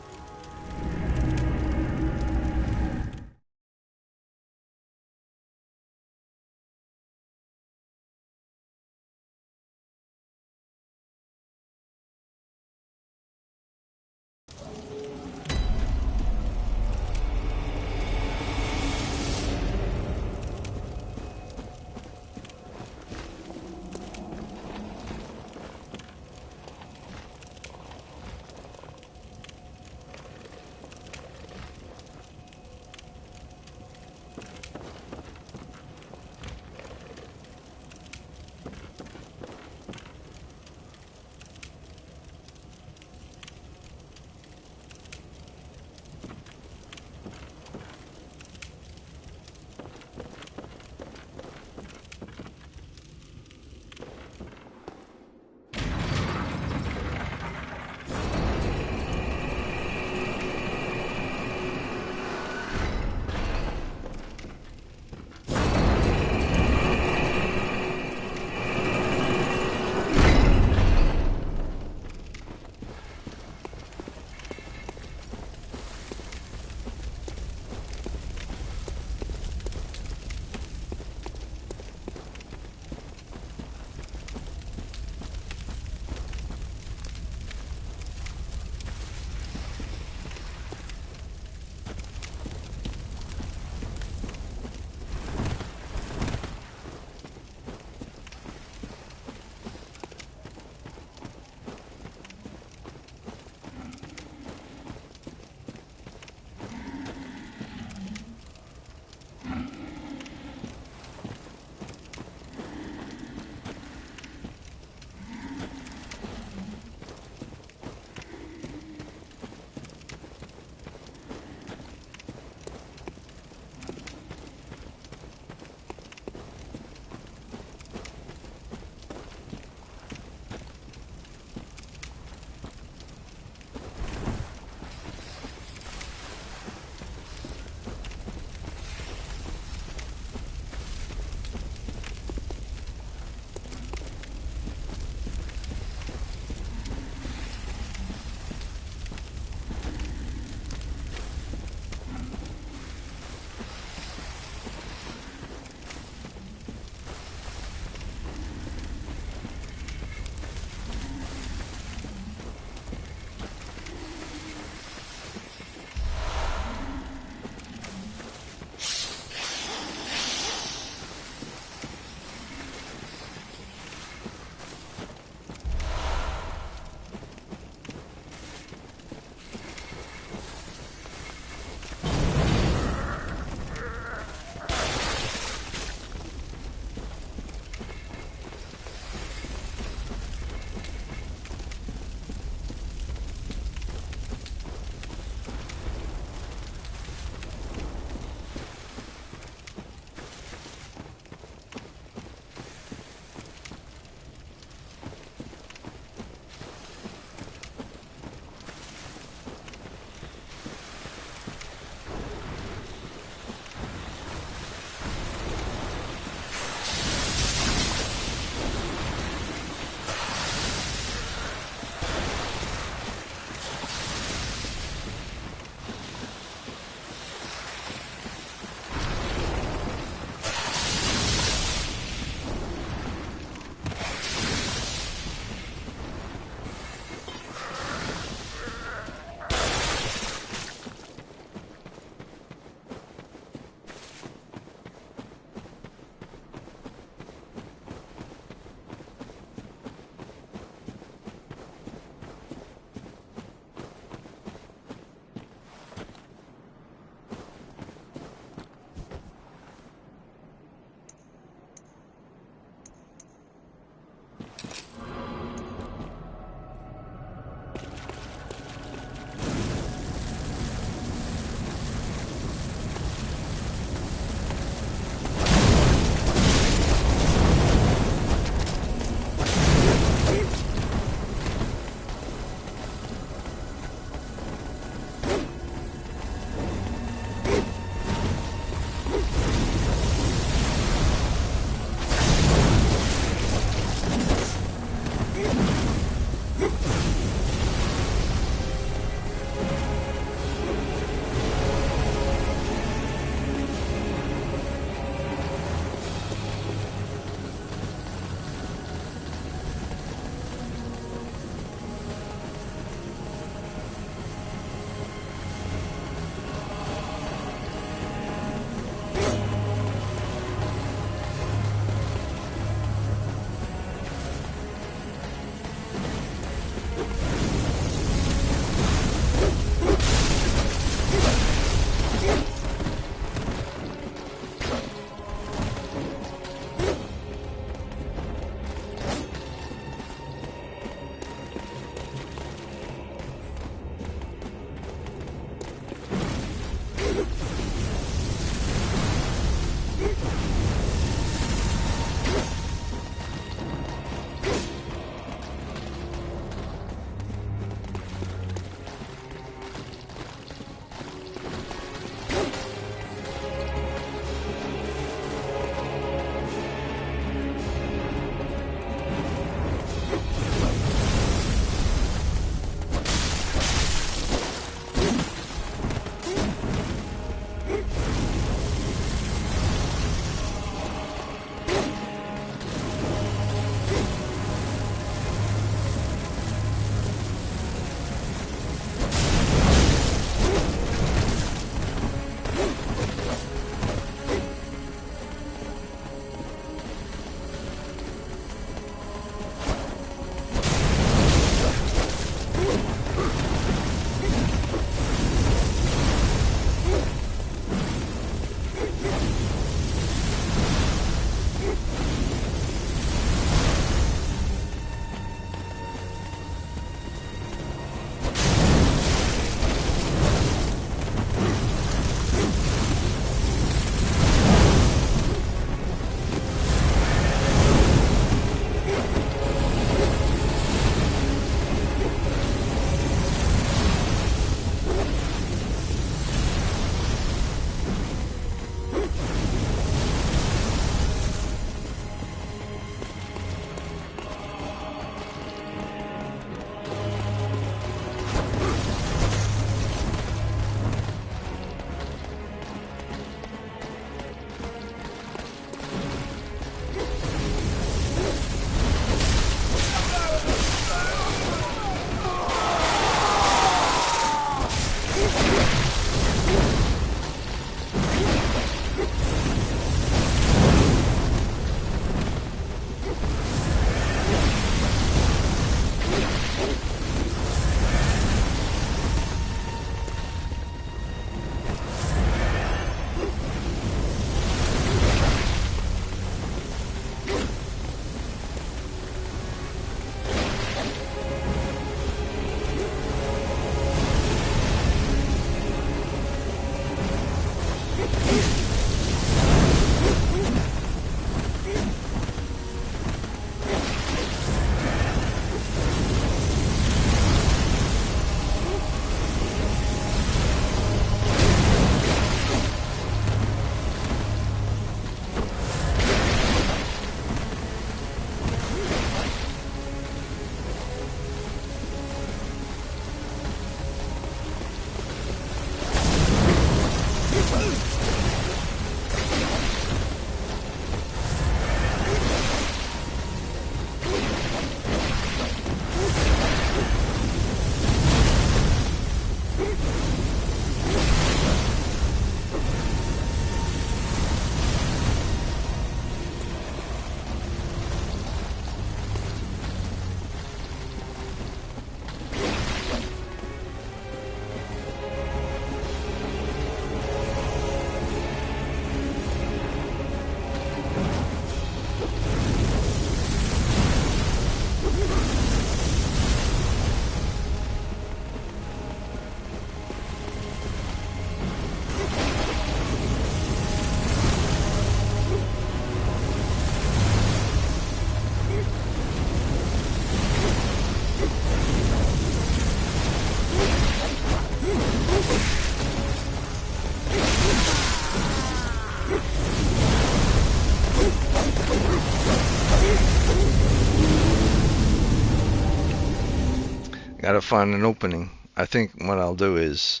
Gotta find an opening. I think what I'll do is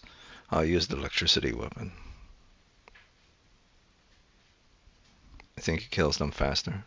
I'll use the electricity weapon. I think it kills them faster.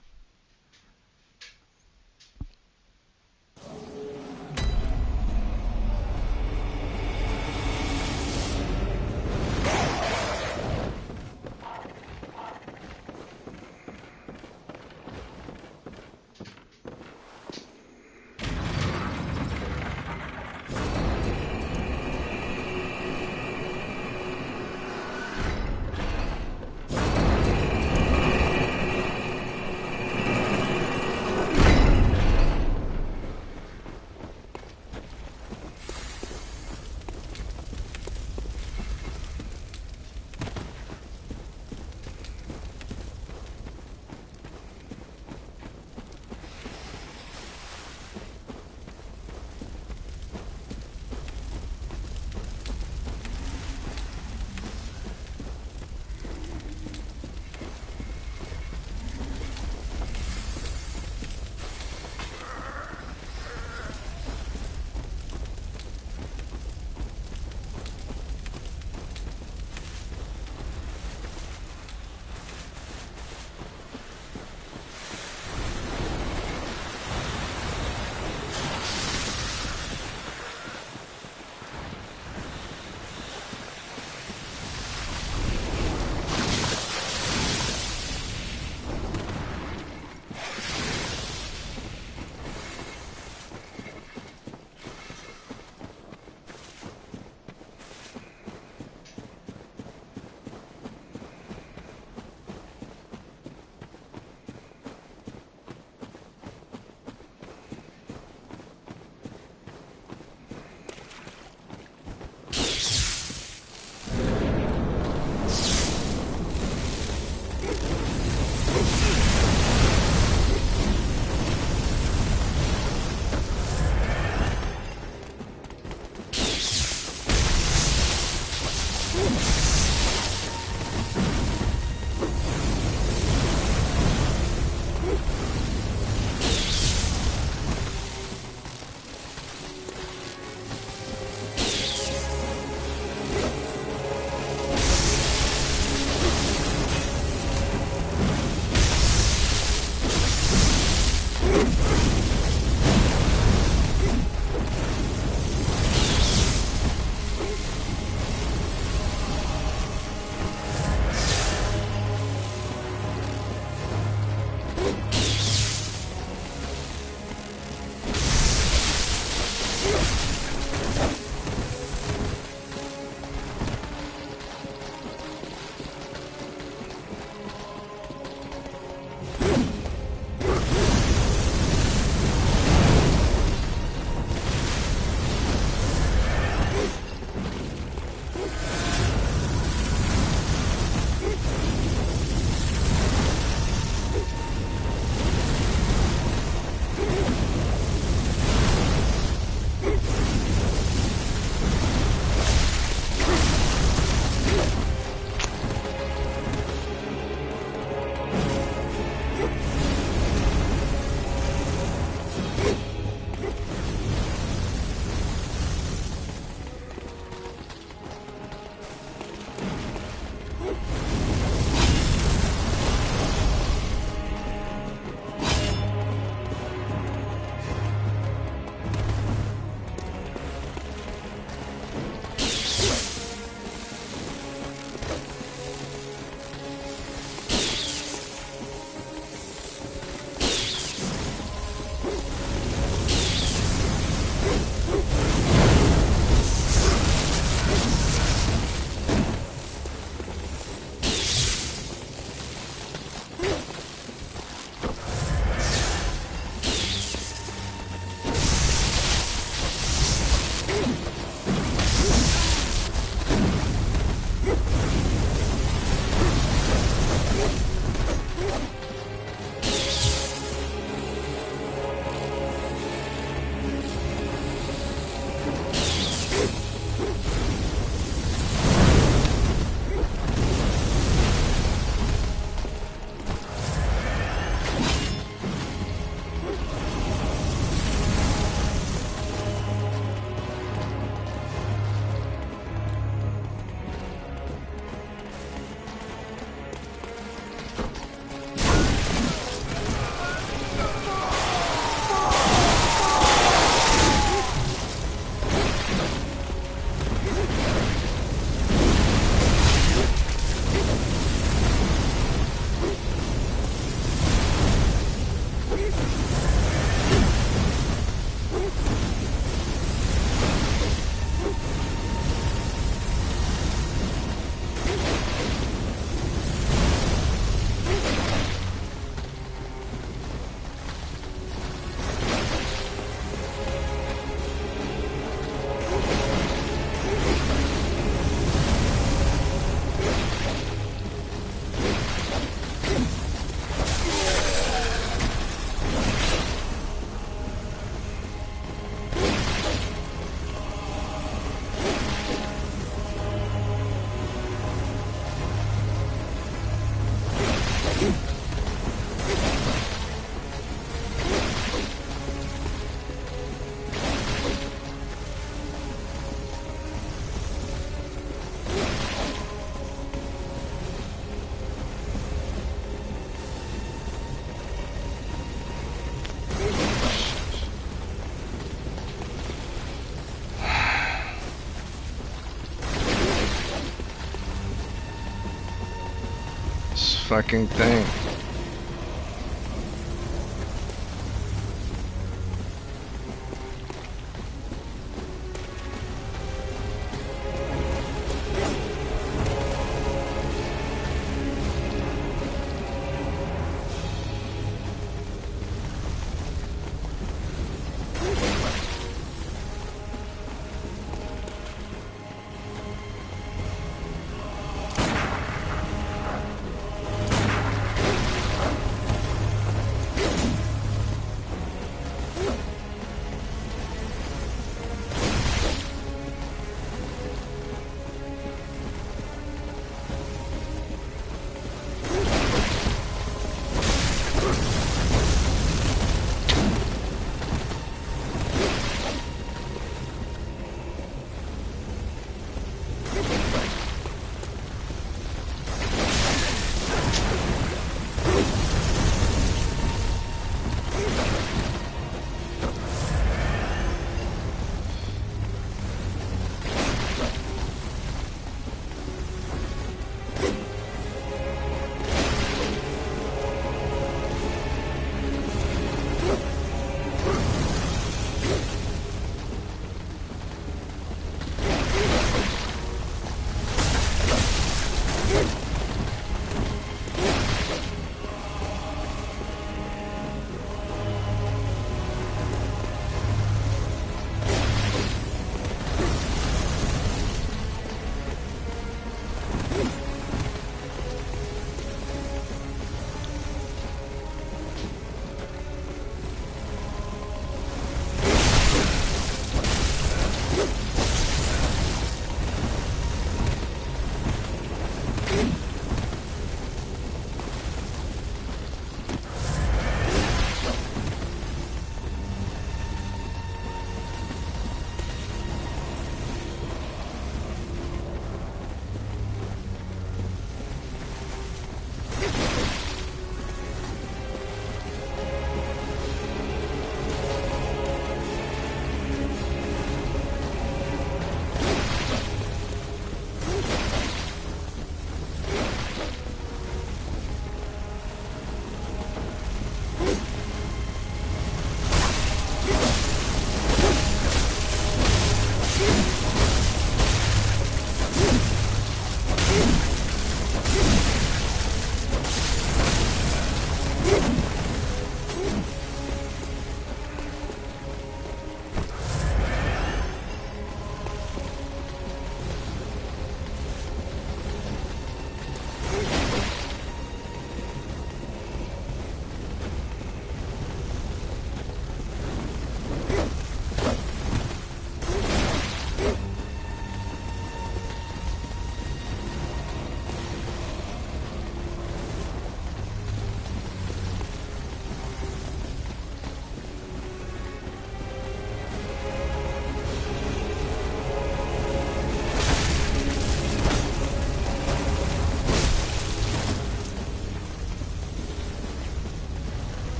fucking thing.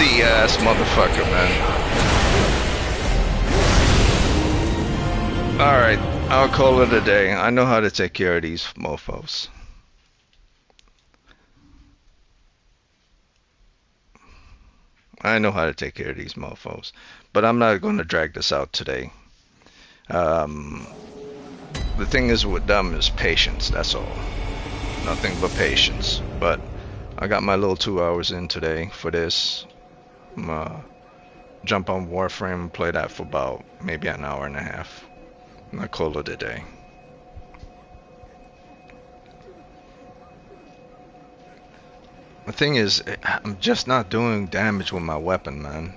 pussy ass motherfucker, man. Alright, I'll call it a day. I know how to take care of these mofos. I know how to take care of these mofos. But I'm not going to drag this out today. The thing is with them is patience, that's all. Nothing but patience. But I got my little 2 hours in today for this. Jump on Warframe and play that for about maybe an hour and a half. And I call it a day. The thing is, I'm just not doing damage with my weapon, man.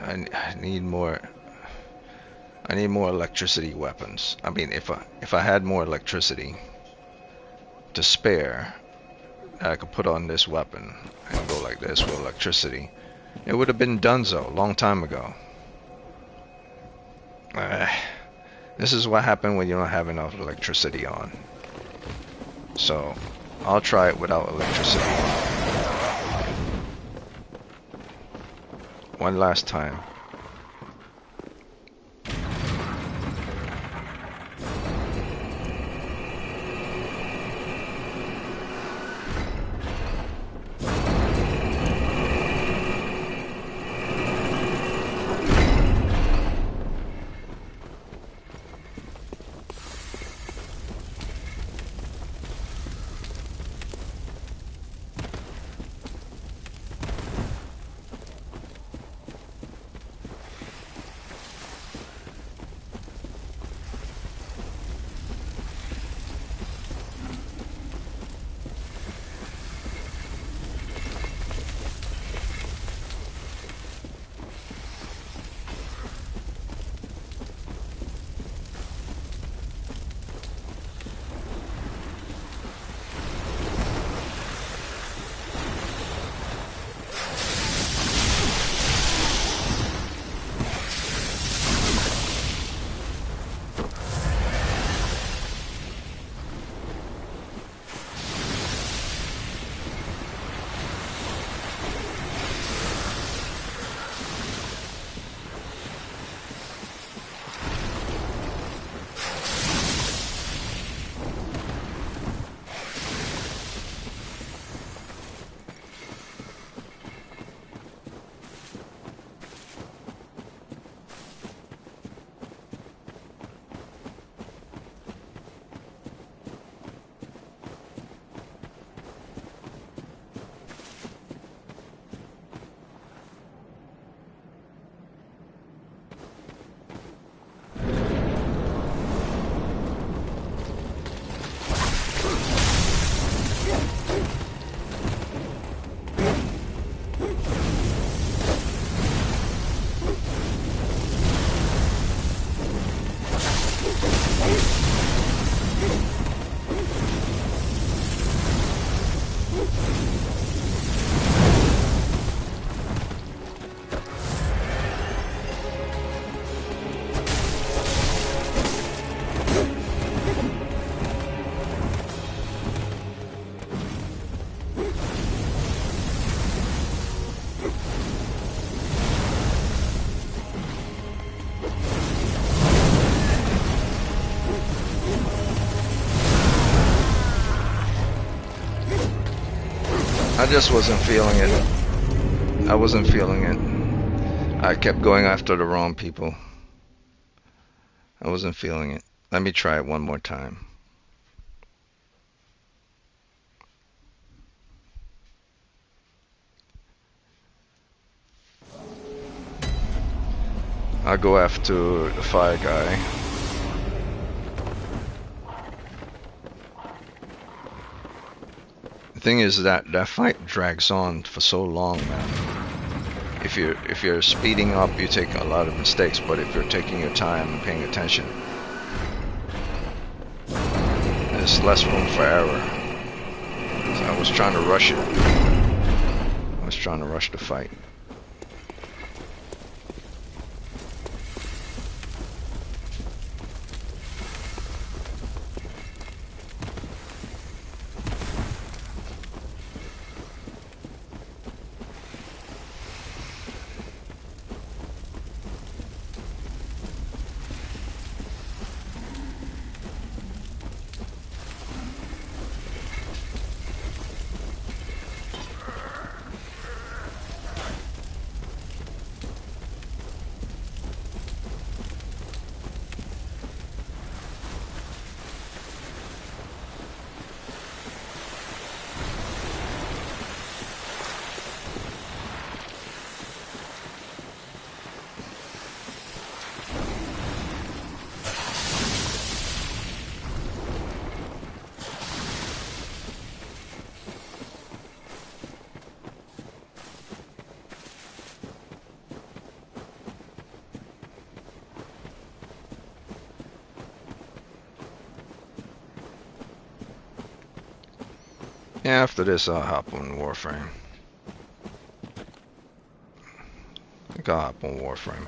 I need more. I need more electricity weapons. I mean, if I had more electricity to spare, I could put on this weapon and go like this with electricity. It would have been donezo a long time ago. This is what happened when you don't have enough electricity on. So, I'll try it without electricity. One last time. I just wasn't feeling it. I wasn't feeling it. I kept going after the wrong people. I wasn't feeling it. Let me try it one more time. I'll go after the fire guy. The thing is that fight drags on for so long, man. If you're speeding up, you take a lot of mistakes, but if you're taking your time and paying attention, there's less room for error. So I was trying to rush it. I was trying to rush the fight. Yeah, after this I'll hop on Warframe. I think I'll hop on Warframe.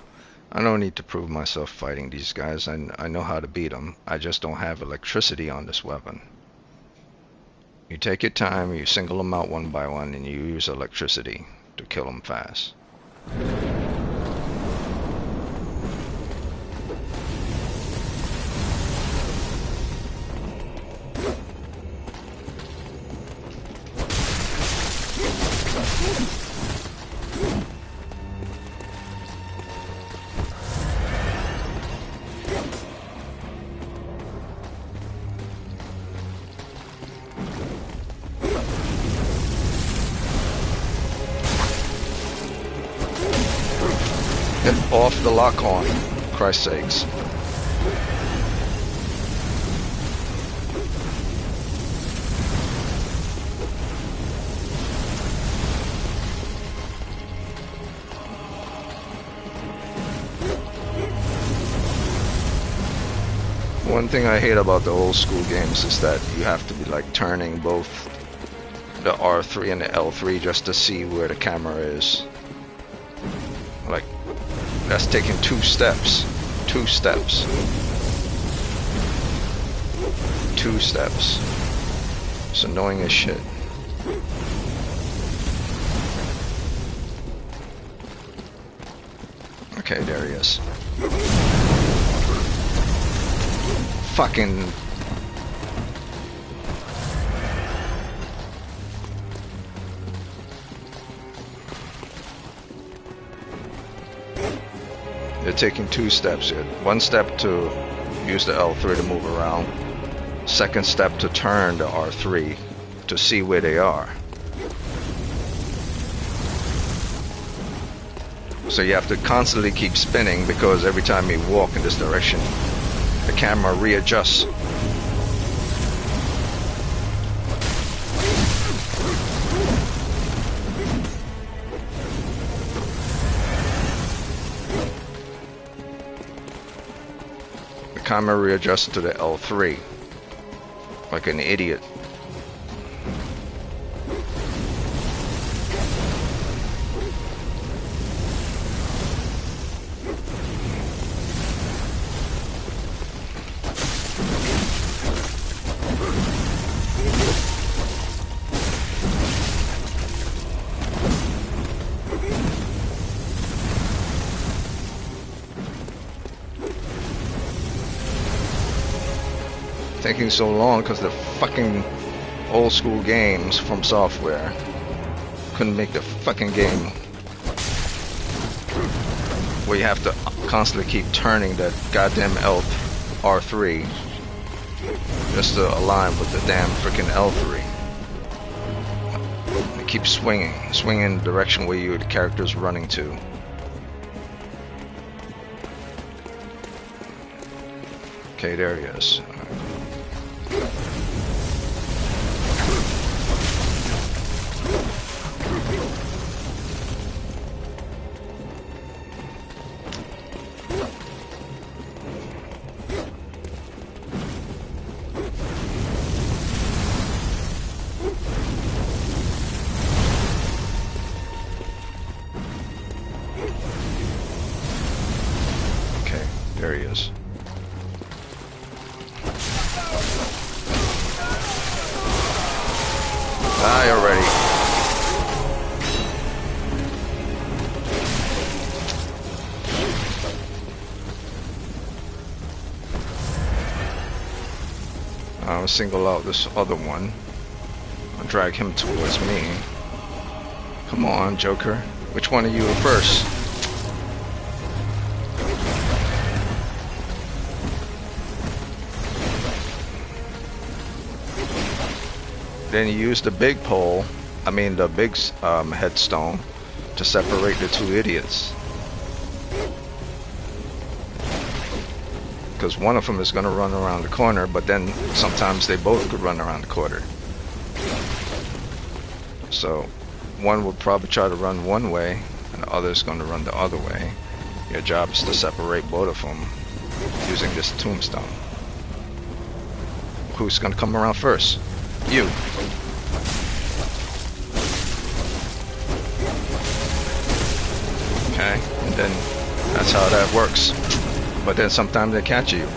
I don't need to prove myself fighting these guys. I know how to beat them. I just don't have electricity on this weapon. You take your time, you single them out one by one, and you use electricity to kill them fast. Get off the lock on, Christ's sakes. One thing I hate about the old school games is that you have to be like turning both the R3 and the L3 just to see where the camera is. Like, that's taking 2 steps. 2 steps. 2 steps. It's annoying as shit. Okay, there he is. Fucking... They're taking 2 steps here. 1 step to use the L3 to move around. 2nd step to turn the R3 to see where they are. So you have to constantly keep spinning because every time you walk in this direction, the camera readjusts. Camera readjusted to the L3 like an idiot. Taking so long because the fucking old school games from software couldn't make the fucking game where you have to constantly keep turning that goddamn R3 just to align with the damn freaking L3. It keeps swinging in the direction where the character's running to. Okay, there he is. There he is. Die already. I'll single out this other one. I'll drag him towards me. Come on, Joker. Which one are you first? Then you use the big pole, the big headstone, to separate the 2 idiots. Because one of them is going to run around the corner, but then sometimes they both could run around the corner. So one will probably try to run one way, and the other is going to run the other way. Your job is to separate both of them using this tombstone. Who's going to come around first? You. Okay, and then that's how that works. But then sometimes they catch you.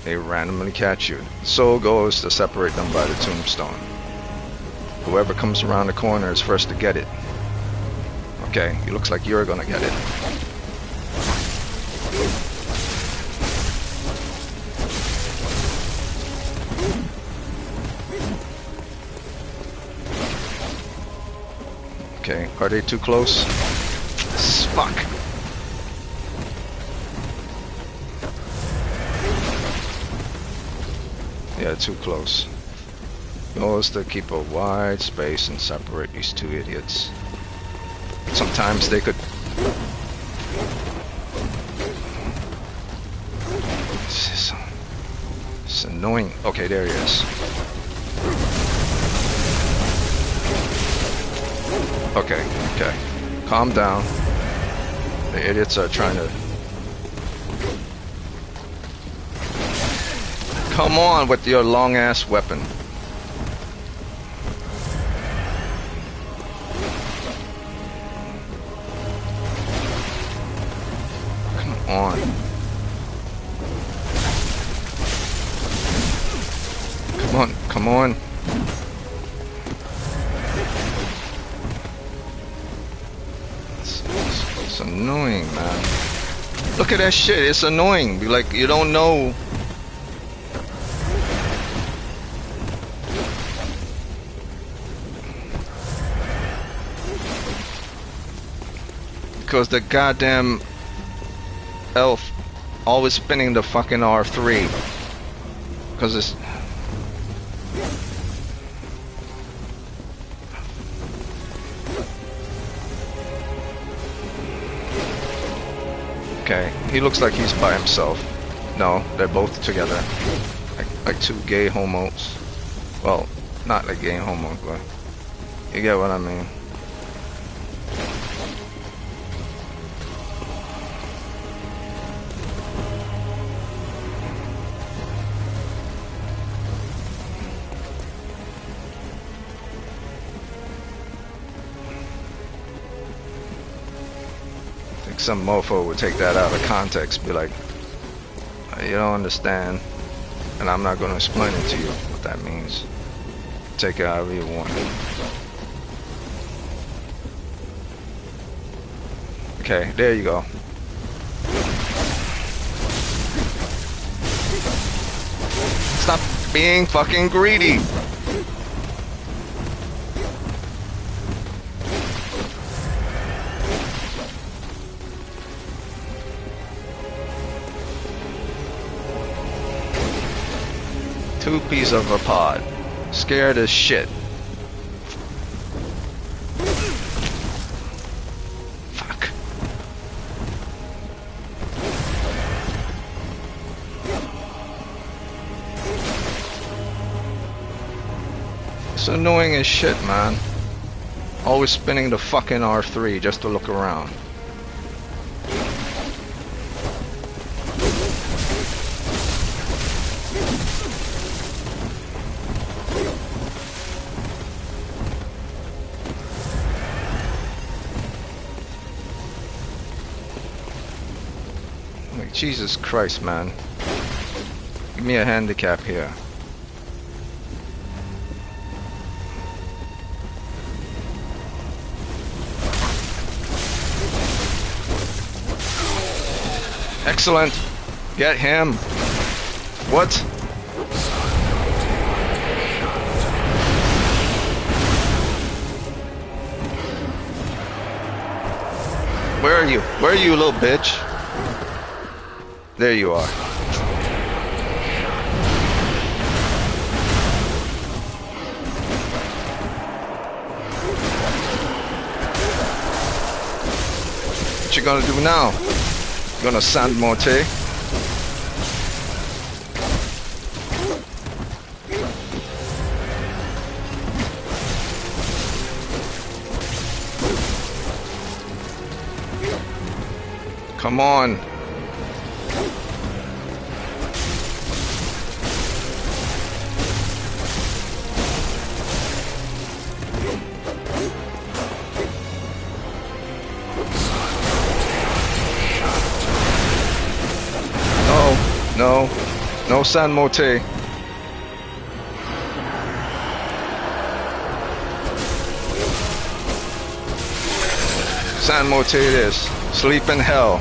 They randomly catch you. Soul goes to separate them by the tombstone. Whoever comes around the corner is first to get it. Okay, it looks like you're gonna get it. Okay, are they too close? Fuck! Yeah, too close. Goes to keep a wide space and separate these two idiots. Sometimes they could... It's annoying. Okay, there he is. Okay, okay. Calm down. The idiots are trying to... Come on with your long-ass weapon. Come on. Come on, come on. It's annoying, man. Look at that shit, it's annoying. Like, you don't know. Because the goddamn elf always spinning the fucking R3. Because it's... Okay, he looks like he's by himself. No, they're both together. Like two gay homos. Well, not like gay homos, but you get what I mean. Some mofo would take that out of context, be like, you don't understand, and I'm not going to explain it to you what that means. Take it however you want. Okay, there you go. Stop being fucking greedy. Two piece of a pod. Scared as shit. Fuck. It's annoying as shit, man. Always spinning the fucking R3 just to look around. Jesus Christ, man. Give me a handicap here. Excellent. Get him. What? Where are you? Where are you, little bitch? There you are. What you gonna do now? You gonna sand morte? Come on. San Mote. San Mote it is. Sleep in hell.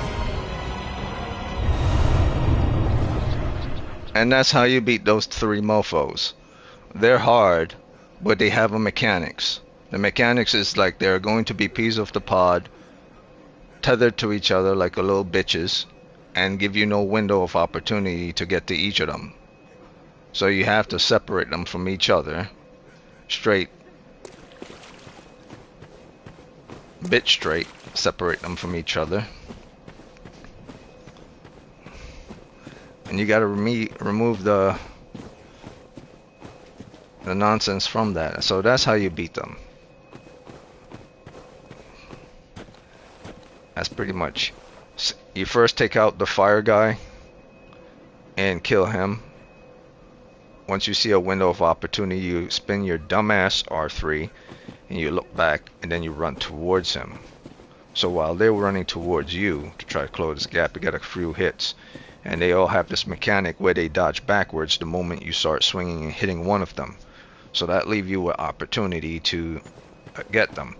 And that's how you beat those 3 mofos. They're hard, but they have a mechanics. The mechanics is like they're going to be pieces of the pod tethered to each other like a little bitches and give you no window of opportunity to get to each of them. So you have to separate them from each other straight, bit straight, separate them from each other. And you gotta remove the nonsense from that. So that's how you beat them. That's pretty much. You first take out the fire guy and kill him. Once you see a window of opportunity, you spin your dumbass R3 and you look back and then you run towards him. So while they're running towards you to try to close this gap, you get a few hits. And they all have this mechanic where they dodge backwards the moment you start swinging and hitting one of them. So that leaves you an opportunity to get them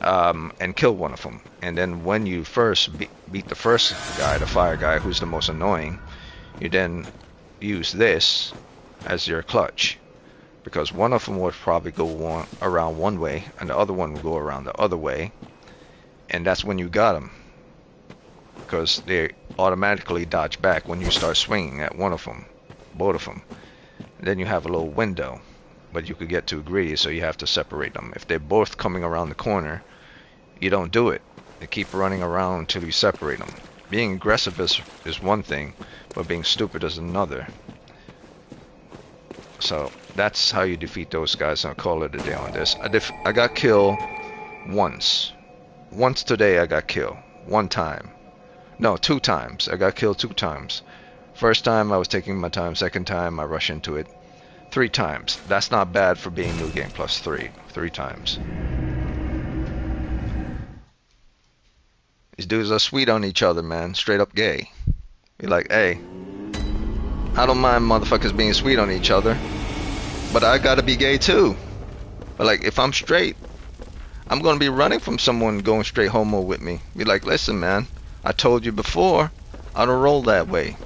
and kill one of them. And then when you first beat the first guy, the fire guy, who's the most annoying, you then use this as your clutch. Because one of them would probably go around one way and the other one will go around the other way. And that's when you got them. Because they automatically dodge back when you start swinging at one of them, both of them. Then you have a little window, but you could get too greedy, so you have to separate them. If they're both coming around the corner, you don't do it. They keep running around until you separate them. Being aggressive is one thing, but being stupid is another. So that's how you defeat those guys. I'll call it a day on this. I got killed once. Once today I got killed. One time. No, 2 times. I got killed 2 times. First time I was taking my time. Second time I rushed into it. 3 times. That's not bad for being New Game Plus 3. 3 times. These dudes are sweet on each other, man. Straight up gay. You're like, hey, I don't mind motherfuckers being sweet on each other, but I gotta be gay too. But like, if I'm straight, I'm gonna be running from someone going straight homo with me. Be like, listen, man. I told you before, I don't roll that way.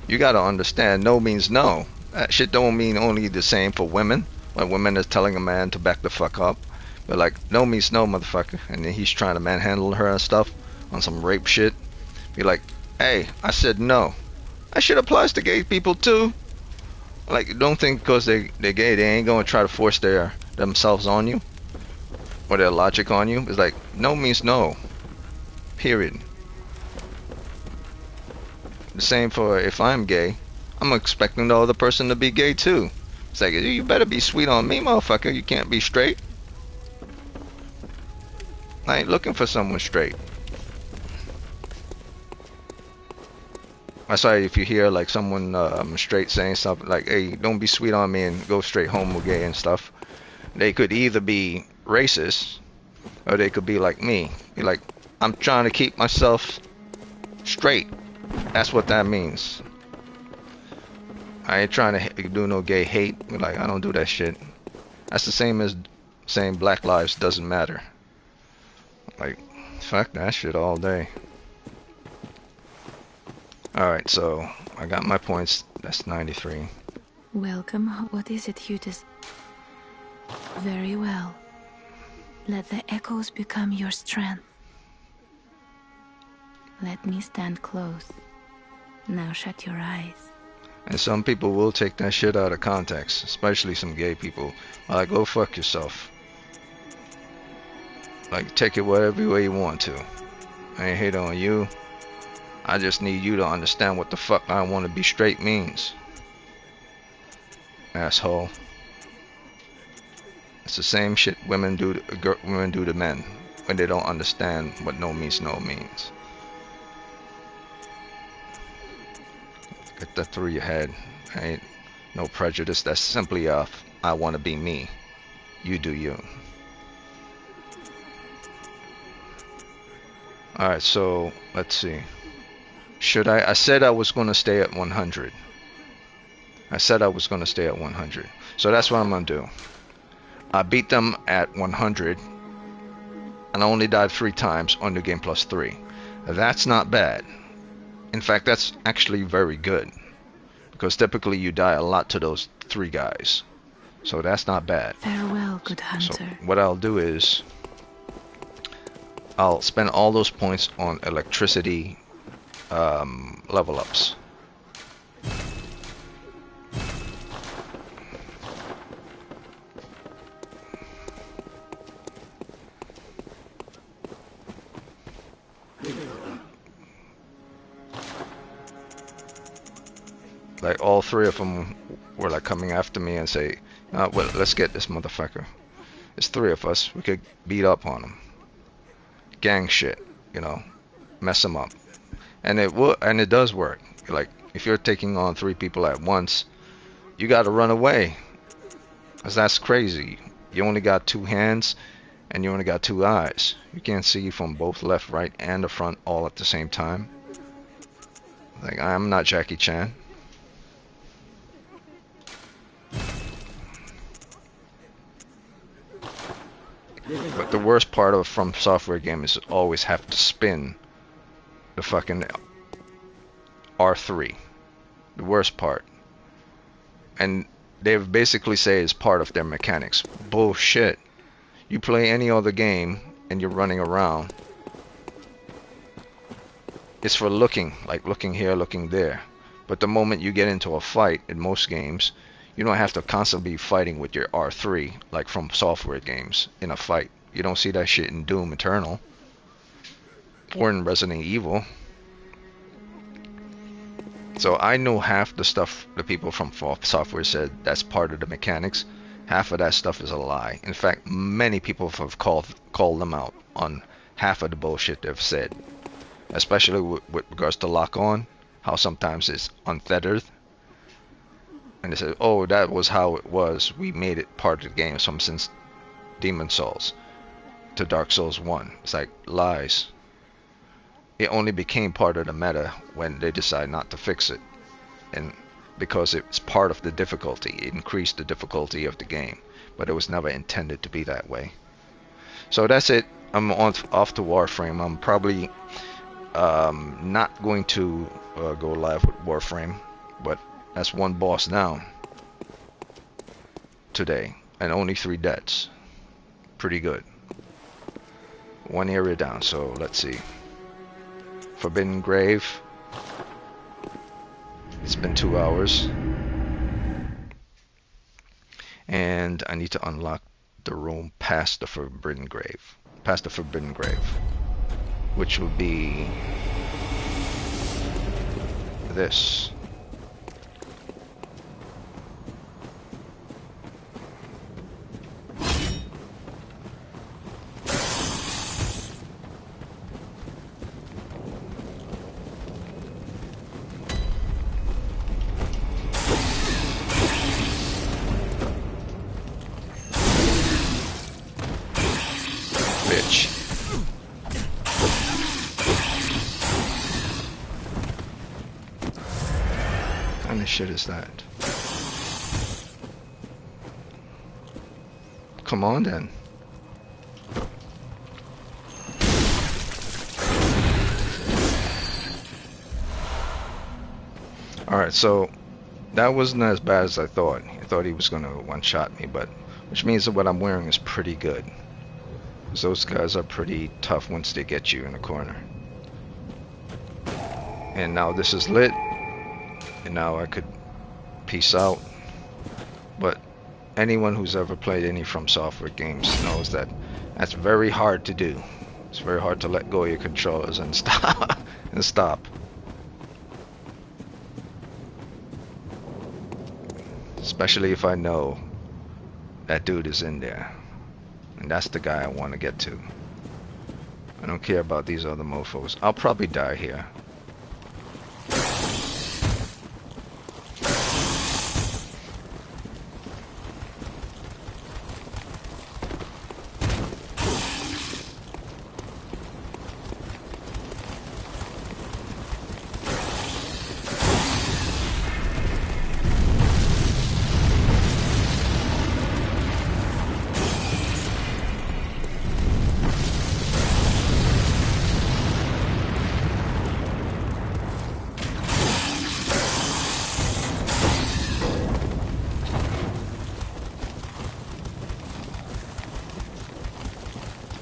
You gotta understand, no means no. That shit don't mean only the same for women. When women is telling a man to back the fuck up. But like, no means no, motherfucker. And then he's trying to manhandle her and stuff on some rape shit. Be like, hey, I said no. That shit applies to gay people too. Like, don't think because they're gay, they ain't gonna try to force themselves on you. Or their logic on you. It's like, no means no. Period. The same for if I'm gay, I'm expecting the other person to be gay too. It's like, you better be sweet on me, motherfucker. You can't be straight. I ain't looking for someone straight. That's why if you hear like someone straight saying something like, hey, don't be sweet on me and go straight homo gay and stuff, they could either be racist or they could be like me. Be like, I'm trying to keep myself straight. That's what that means. I ain't trying to do no gay hate. Like, I don't do that shit. That's the same as saying Black Lives doesn't matter. Like, fuck that shit all day. Alright, so I got my points. That's 93. Welcome. What is it you desire? Very well. Let the echoes become your strength. Let me stand close. Now shut your eyes. And some people will take that shit out of context, especially some gay people. Like, go fuck yourself. Like, take it whatever way you want to. I ain't hate on you. I just need you to understand what the fuck I want to be straight means. Asshole. It's the same shit women do to men when they don't understand what no means no means. Get that through your head. Ain't no prejudice. That's simply I want to be me. You do you. Alright, so let's see. Should I said I was going to stay at 100. I said I was going to stay at 100. So that's what I'm going to do. I beat them at 100, and I only died 3 times on New Game Plus 3. That's not bad. In fact, that's actually very good, because typically you die a lot to those 3 guys. So that's not bad. Farewell, good So hunter. what I'll do is I'll spend all those points on electricity level ups. Like all 3 of them were like coming after me and say, well, let's get this motherfucker. There's 3 of us. We could beat up on him. Gang shit, you know, mess him up. And it does work. Like if you're taking on 3 people at once, you got to run away. 'Cause that's crazy. You only got 2 hands and you only got 2 eyes. You can't see from both left, right, and the front all at the same time. Like I'm not Jackie Chan. But the worst part of From Software game is always have to spin the fucking R3. The worst part. And they basically say it's part of their mechanics. Bullshit. You play any other game and you're running around. It's for looking, like looking here, looking there. But the moment you get into a fight in most games, you don't have to constantly be fighting with your R3 like From Software games in a fight. You don't see that shit in Doom Eternal or in Resident Evil. So I know half the stuff the people from From Software said that's part of the mechanics. Half of that stuff is a lie. In fact, many people have called them out on half of the bullshit they've said. Especially with regards to lock on, how sometimes it's untethered. And they said, oh, that was how it was. We made it part of the game since Demon Souls to Dark Souls 1. It's like lies. It only became part of the meta when they decided not to fix it. And because it's part of the difficulty, it increased the difficulty of the game. But it was never intended to be that way. So that's it. I'm off to Warframe. I'm probably not going to go live with Warframe, but that's 1 boss down today and only 3 deaths. Pretty good. 1 area down, so let's see. Forbidden Grave. It's been 2 hours. And I need to unlock the room past the Forbidden Grave. Past the Forbidden Grave. Which would be this. Bitch. What kind of shit is that? Come on then. Alright, so that wasn't as bad as I thought. I thought he was going to one-shot me, but which means that what I'm wearing is pretty good. Because those guys are pretty tough once they get you in the corner. And now this is lit. And now I could peace out. But anyone who's ever played any From Software games knows that that's very hard to do. It's very hard to let go of your controllers and stop. and stop. Especially if I know that dude is in there. And that's the guy I want to get to. I don't care about these other mofos. I'll probably die here.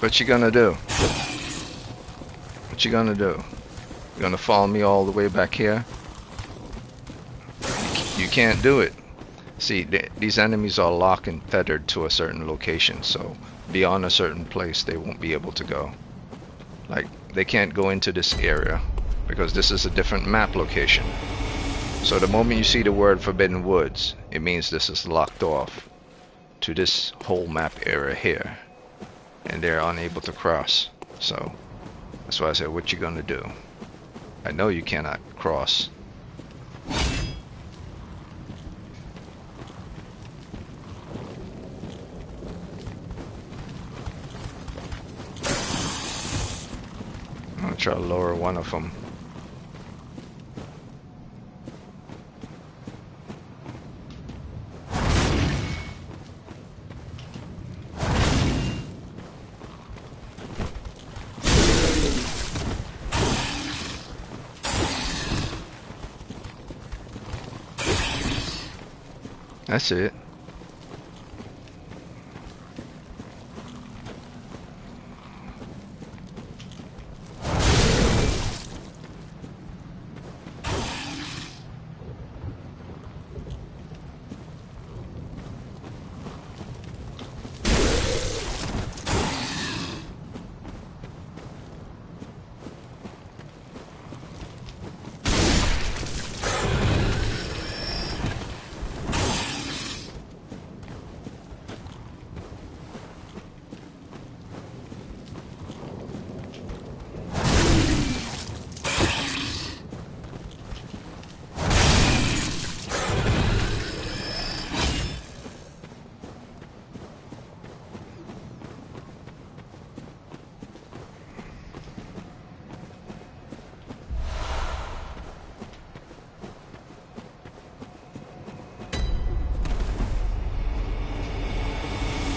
What you gonna do? What you gonna do? You gonna follow me all the way back here? You can't do it. See, these enemies are locked and tethered to a certain location, so beyond a certain place they won't be able to go. Like, they can't go into this area because this is a different map location. So the moment you see the word Forbidden Woods, it means this is locked off to this whole map area here, and they're unable to cross. So that's why I said, what you gonna do? I know you cannot cross. I'm gonna try to lower one of them. That's it.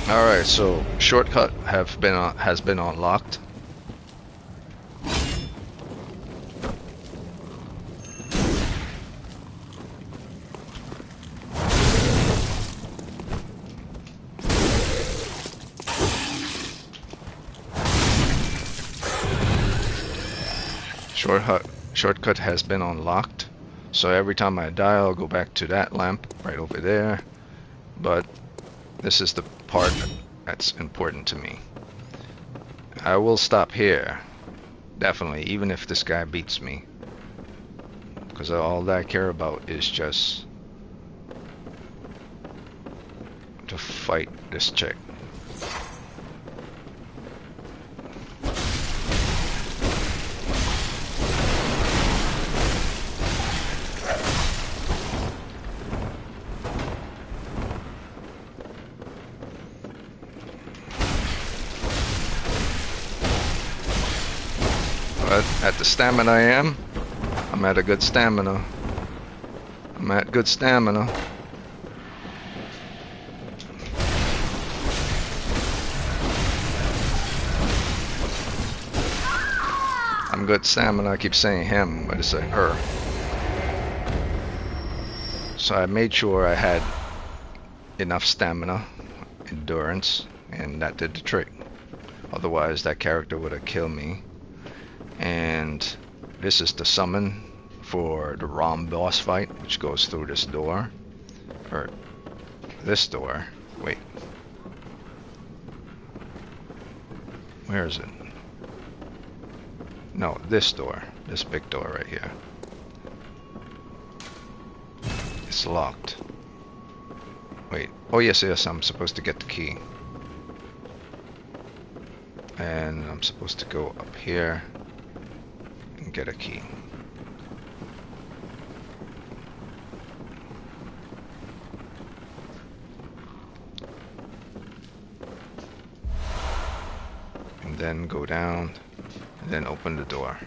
Alright, so shortcut has been unlocked. Shortcut has been unlocked. So every time I die, I'll go back to that lamp right over there. But this is the part that's important to me. I will stop here, definitely, even if this guy beats me, because all that I care about is just to fight this chick. But at the stamina I'm at a good stamina. I'm at good stamina. I'm good stamina. I keep saying him, but it's like her. So I made sure I had enough stamina, endurance, and that did the trick. Otherwise that character would have killed me. And this is the summon for the Rom boss fight, which goes through this door. Or this door. Wait. Where is it? No, this door. This big door right here. It's locked. Wait. Oh yes, yes, I'm supposed to get the key. And I'm supposed to go up here and get a key. And then go down and then open the door.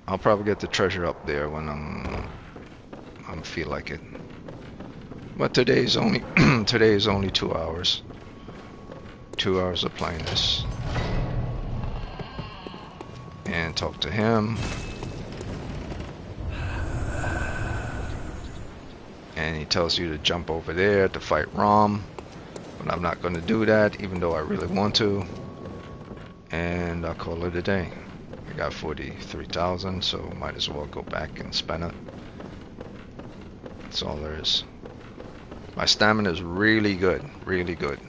I'll probably get the treasure up there when I feel like it. But today's only 2 hours. 2 hours of playing this. And talk to him. And he tells you to jump over there to fight Rom. But I'm not going to do that, even though I really want to. And I'll call it a day. I got 43,000, so might as well go back and spend it. That's all there is. My stamina is really good, really good.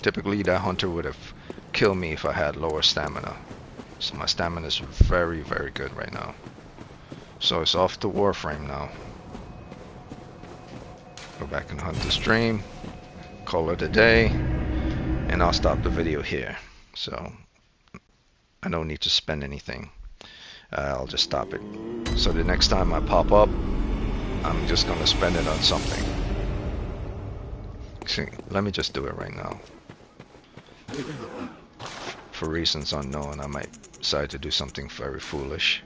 Typically that hunter would have killed me if I had lower stamina. So my stamina is very, very good right now. So it's off to Warframe now. Go back and hunt the stream. Call it a day. And I'll stop the video here. So I don't need to spend anything. I'll just stop it. So the next time I pop up, I'm just going to spend it on something. See, let me just do it right now. For reasons unknown, I might decide to do something very foolish.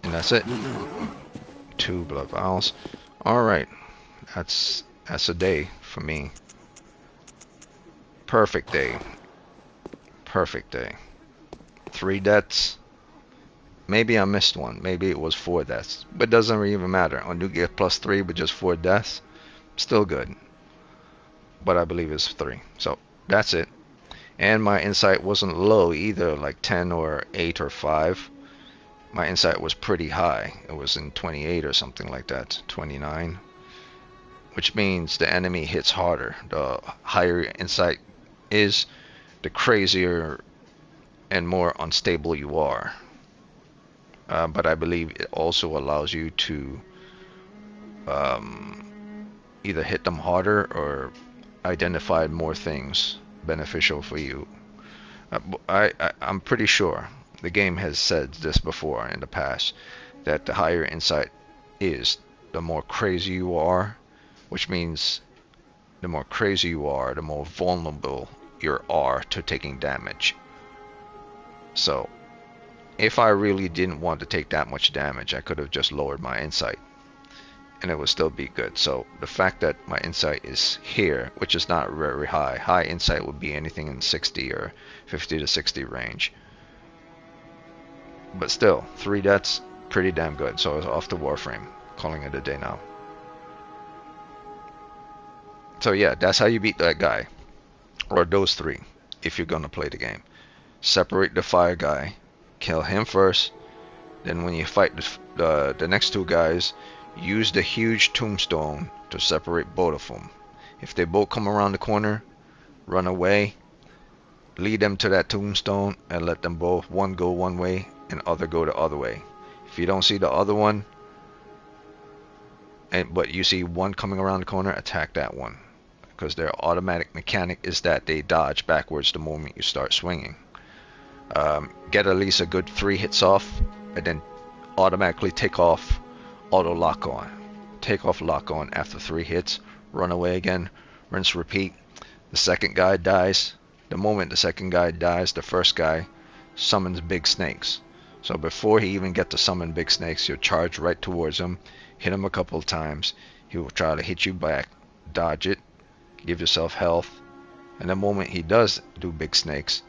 And that's it. 2 blood vials. Alright. That's a day for me. Perfect day. Perfect day. 3 deaths. Maybe I missed one. Maybe it was 4 deaths. But it doesn't even matter. On you get +3 with just 4 deaths. Still good. But I believe it's 3. So that's it. And my insight wasn't low either, like 10 or 8 or 5. My insight was pretty high. It was in 28 or something like that. 29. Which means the enemy hits harder. The higher insight is, the crazier and more unstable you are. But I believe it also allows you to either hit them harder or identify more things beneficial for you. I'm pretty sure the game has said this before in the past, that the higher insight is, the more crazy you are, which means the more crazy you are, the more vulnerable you are to taking damage. So if I really didn't want to take that much damage, I could have just lowered my insight and it would still be good. So the fact that my insight is here, which is not very high. High insight would be anything in 60 or 50 to 60 range. But still, 3 deaths, pretty damn good. So I was off the Warframe, calling it a day now. So yeah, that's how you beat that guy, or those 3, if you're gonna play the game. Separate the fire guy, kill him first. Then when you fight the next 2 guys, use the huge tombstone to separate both of them. If they both come around the corner, run away, lead them to that tombstone and let them both, one go one way and other go the other way. If you don't see the other one, but you see one coming around the corner, attack that one, because their automatic mechanic is that they dodge backwards the moment you start swinging. Get at least a good 3 hits off, and then automatically take off auto lock on. Take off lock on after 3 hits, run away again, rinse repeat. The second guy dies. The moment the second guy dies, the first guy summons big snakes. So before he even gets to summon big snakes, you'll charge right towards him, hit him a couple of times. He will try to hit you back, dodge it, give yourself health, and the moment he does do big snakes,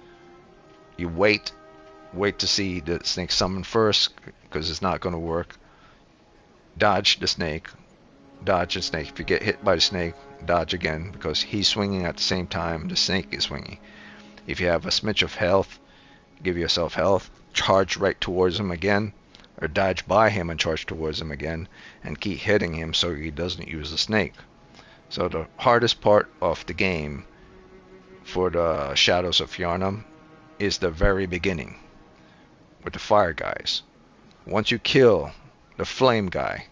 you wait to see the snake summon first, because it's not going to work. Dodge the snake, dodge the snake. If you get hit by the snake, dodge again, because he's swinging at the same time the snake is swinging. If you have a smidge of health, give yourself health, charge right towards him again, or dodge by him and charge towards him again, and keep hitting him so he doesn't use the snake. So the hardest part of the game for the Shadows of Yharnam is the very beginning with the fire guys. Once you kill the flame guy,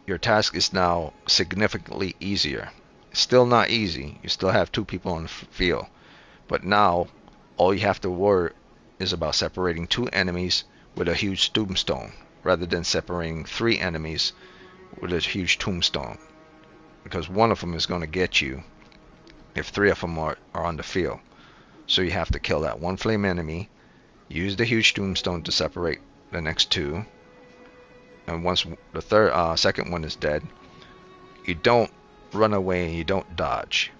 your task is now significantly easier. It's still not easy. You still have 2 people on the field, but now all you have to worry is about separating 2 enemies with a huge tombstone, rather than separating 3 enemies with a huge tombstone, because one of them is going to get you if 3 of them are on the field. So you have to kill that one flame enemy, use the huge tombstone to separate the next 2, and once the second one is dead, you don't run away and you don't dodge.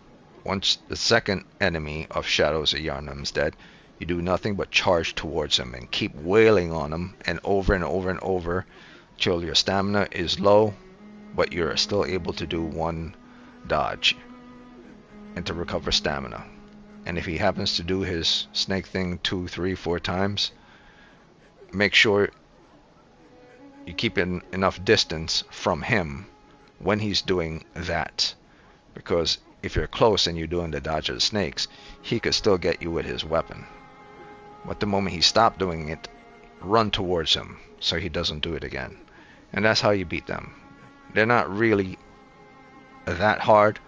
Once the second enemy of Shadows of Yharnam is dead, You do nothing but charge towards him and keep wailing on him and over and over and over till your stamina is low, but you're still able to do one dodge and to recover stamina. And if he happens to do his snake thing 2, 3, 4 times, make sure you keep enough distance from him when he's doing that. Because if you're close and you're doing the dodge of the snakes, he could still get you with his weapon. But the moment he stopped doing it, run towards him so he doesn't do it again. And that's how you beat them. They're not really that hard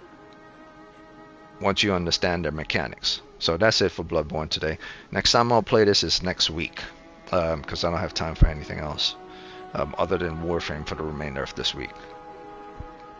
once you understand their mechanics. So that's it for Bloodborne today. Next time I'll play this is next week, because I don't have time for anything else other than Warframe for the remainder of this week.